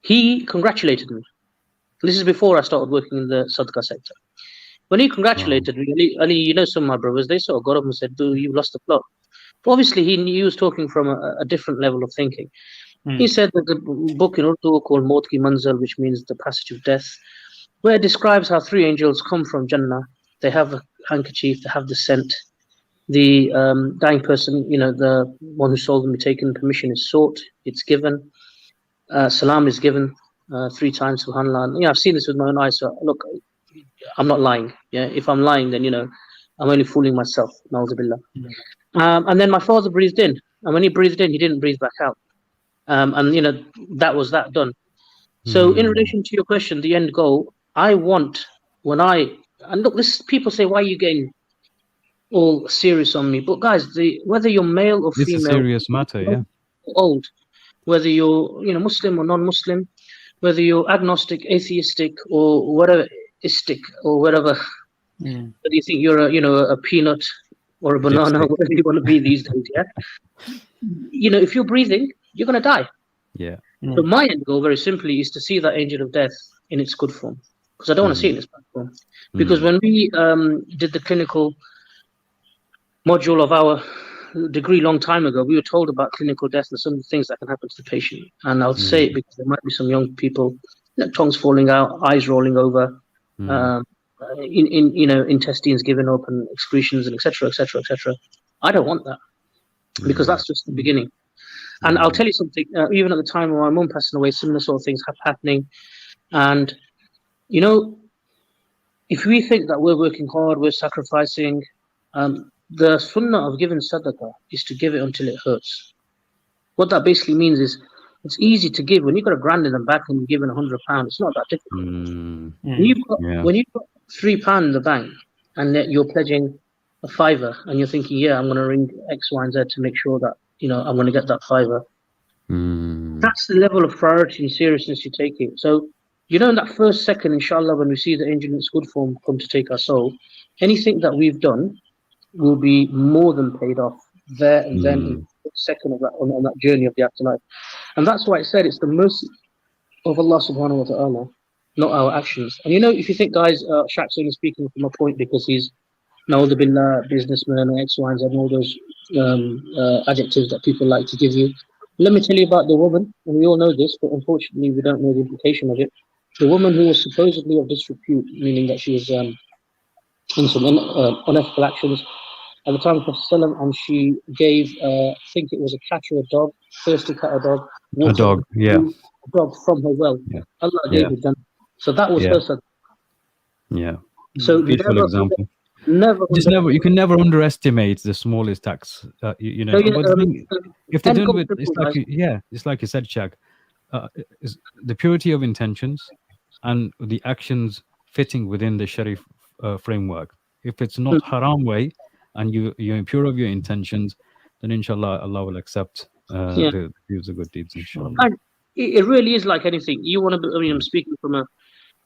[SPEAKER 5] He congratulated me. This is before I started working in the Sadaqah sector. When he congratulated me, Ali, you know, some of my brothers, they sort of got up and said, "Dude, you lost the plot." But obviously, he was talking from a different level of thinking. He said that the book in Urdu called Maut Ki Manzil, which means the passage of death, where it describes how 3 angels come from Jannah. They have a handkerchief, they have the scent. The dying person, you know, the one whose soul can be taken, permission is sought, it's given. Salam is given 3 times, subhanAllah. Yeah, I've seen this with my own eyes. So look, I'm not lying. Yeah, if I'm lying, then, you know, I'm only fooling myself. Na'udzubillah. And then my father breathed in. And when he breathed in, he didn't breathe back out. And, you know, that was that done. So in relation to your question, the end goal, I want, and look, people say, why are you getting all serious on me? But guys, whether you're male or female,
[SPEAKER 1] it's a serious matter, yeah.
[SPEAKER 5] Old, whether you're, you know, Muslim or non-Muslim, whether you're agnostic, atheistic, or whatever, istic, or whatever, whether you think you're a peanut or a banana, or whatever you want to be these days, yeah. You know, if you're breathing, you're gonna die.
[SPEAKER 1] Yeah.
[SPEAKER 5] So my end goal, very simply, is to see that angel of death in its good form, because I don't want to see it in its bad form. Because when we did the clinical module of our degree long time ago, we were told about clinical death and some of the things that can happen to the patient. And I would say it because there might be some young people, you know, tongues falling out, eyes rolling over, intestines giving up, and excretions, and etc., etc., etc. I don't want that, because that's just the beginning. And I'll tell you something, even at the time of my mum passing away, similar sort of things happening. And, you know, if we think that we're working hard, we're sacrificing, the sunnah of giving sadaqah is to give it until it hurts. What that basically means is it's easy to give. When you've got £1,000 in the bank and you're giving £100, it's not that difficult. When you've got £3 in the bank and you're pledging a fiver and you're thinking, yeah, I'm going to ring X, Y, and Z to make sure that, you know, I'm going to get that fiver. That's the level of priority and seriousness you take it. So, you know, in that first second, inshallah, when we see the angel in its good form come to take our soul, anything that we've done will be more than paid off there and then in the second of that, on that journey of the afterlife. And that's why I said it's the mercy of Allah subhanahu wa ta'ala, not our actions. And you know, if you think, guys, Shaq's only speaking from a point because he's Na'udhu billah, businessman, X, Y, and Z, and all those adjectives that people like to give you. Let me tell you about the woman, and we all know this, but unfortunately we don't know the implication of it. The woman who was supposedly of disrepute, meaning that she was in some unethical actions at the time of Prophet, and she gave, I think it was a cat or a dog, thirsty cat or dog,
[SPEAKER 1] a dog,
[SPEAKER 5] a dog from her well. Allah gave it done. So that was her son.
[SPEAKER 1] Yeah.
[SPEAKER 5] So
[SPEAKER 1] beautiful example. You can never underestimate the smallest acts. You know, if they're done with, it's like you said, Shaq. The purity of intentions and the actions fitting within the Sharif framework. If it's not haram way and you're impure of your intentions, then inshallah Allah will accept the good deeds, inshallah.
[SPEAKER 5] And it really is like anything. You want to, I mean, I'm speaking from a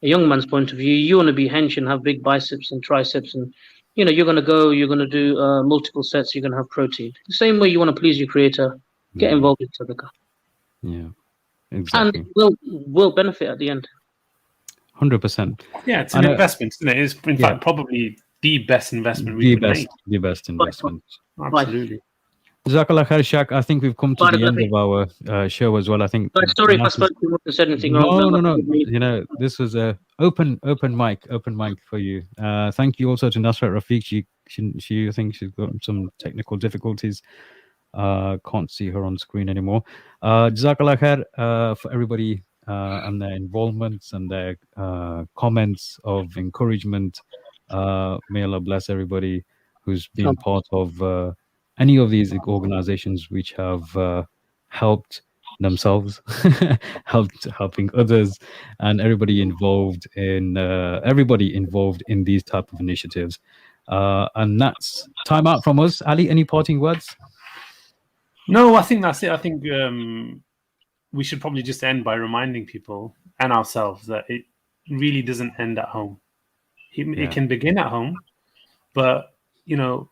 [SPEAKER 5] young man's point of view. You want to be hench and have big biceps and triceps, and you know, you're going to do multiple sets, you're going to have protein. The same way you want to please your creator, get involved in sadaqah.
[SPEAKER 1] Yeah, exactly.
[SPEAKER 5] And will benefit at the end.
[SPEAKER 1] 100%.
[SPEAKER 2] Yeah, it's an investment, isn't it? It's in fact probably the best investment we could make.
[SPEAKER 1] The best investment.
[SPEAKER 2] Absolutely.
[SPEAKER 1] Jazakallah khair, Shaq. I think we've come to the end of our show as well. I think.
[SPEAKER 5] Sorry if I spoke too much or said anything wrong.
[SPEAKER 1] No. You know, this was a open mic for you. Thank you also to Nasrat Rafiq. She I think she's got some technical difficulties. Can't see her on screen anymore. Jazakallah khair for everybody and their involvements and their comments of encouragement. May Allah bless everybody who's been part of any of these organizations which have helped themselves, helping others, and everybody involved in these type of initiatives. And that's time out from us. Ali, any parting words?
[SPEAKER 2] No, I think that's it. I think we should probably just end by reminding people and ourselves that it really doesn't end at home. It can begin at home, but you know,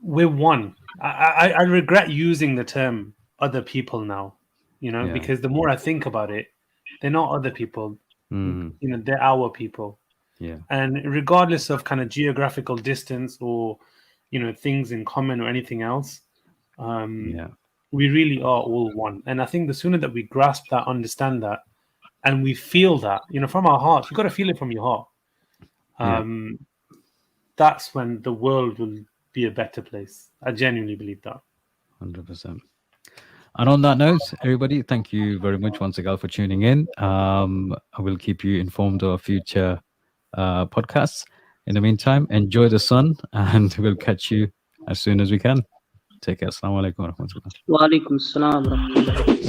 [SPEAKER 2] we're one. I regret using the term other people now, because the more I think about it, they're not other people. They're our people.
[SPEAKER 1] Yeah.
[SPEAKER 2] And regardless of kind of geographical distance or, things in common or anything else, we really are all one. And I think the sooner that we grasp that, understand that, and we feel that, from our hearts, you've got to feel it from your heart. That's when the world will be a better place. I genuinely believe that.
[SPEAKER 1] 100%. And on that note, everybody, thank you very much once again for tuning in. I will keep you informed of future podcasts. In the meantime, enjoy the sun, and we'll catch you as soon as we can. Take care. Assalamu alaikum wa rahmatullah.
[SPEAKER 5] Wa alaikum assalam wa rahmatullah.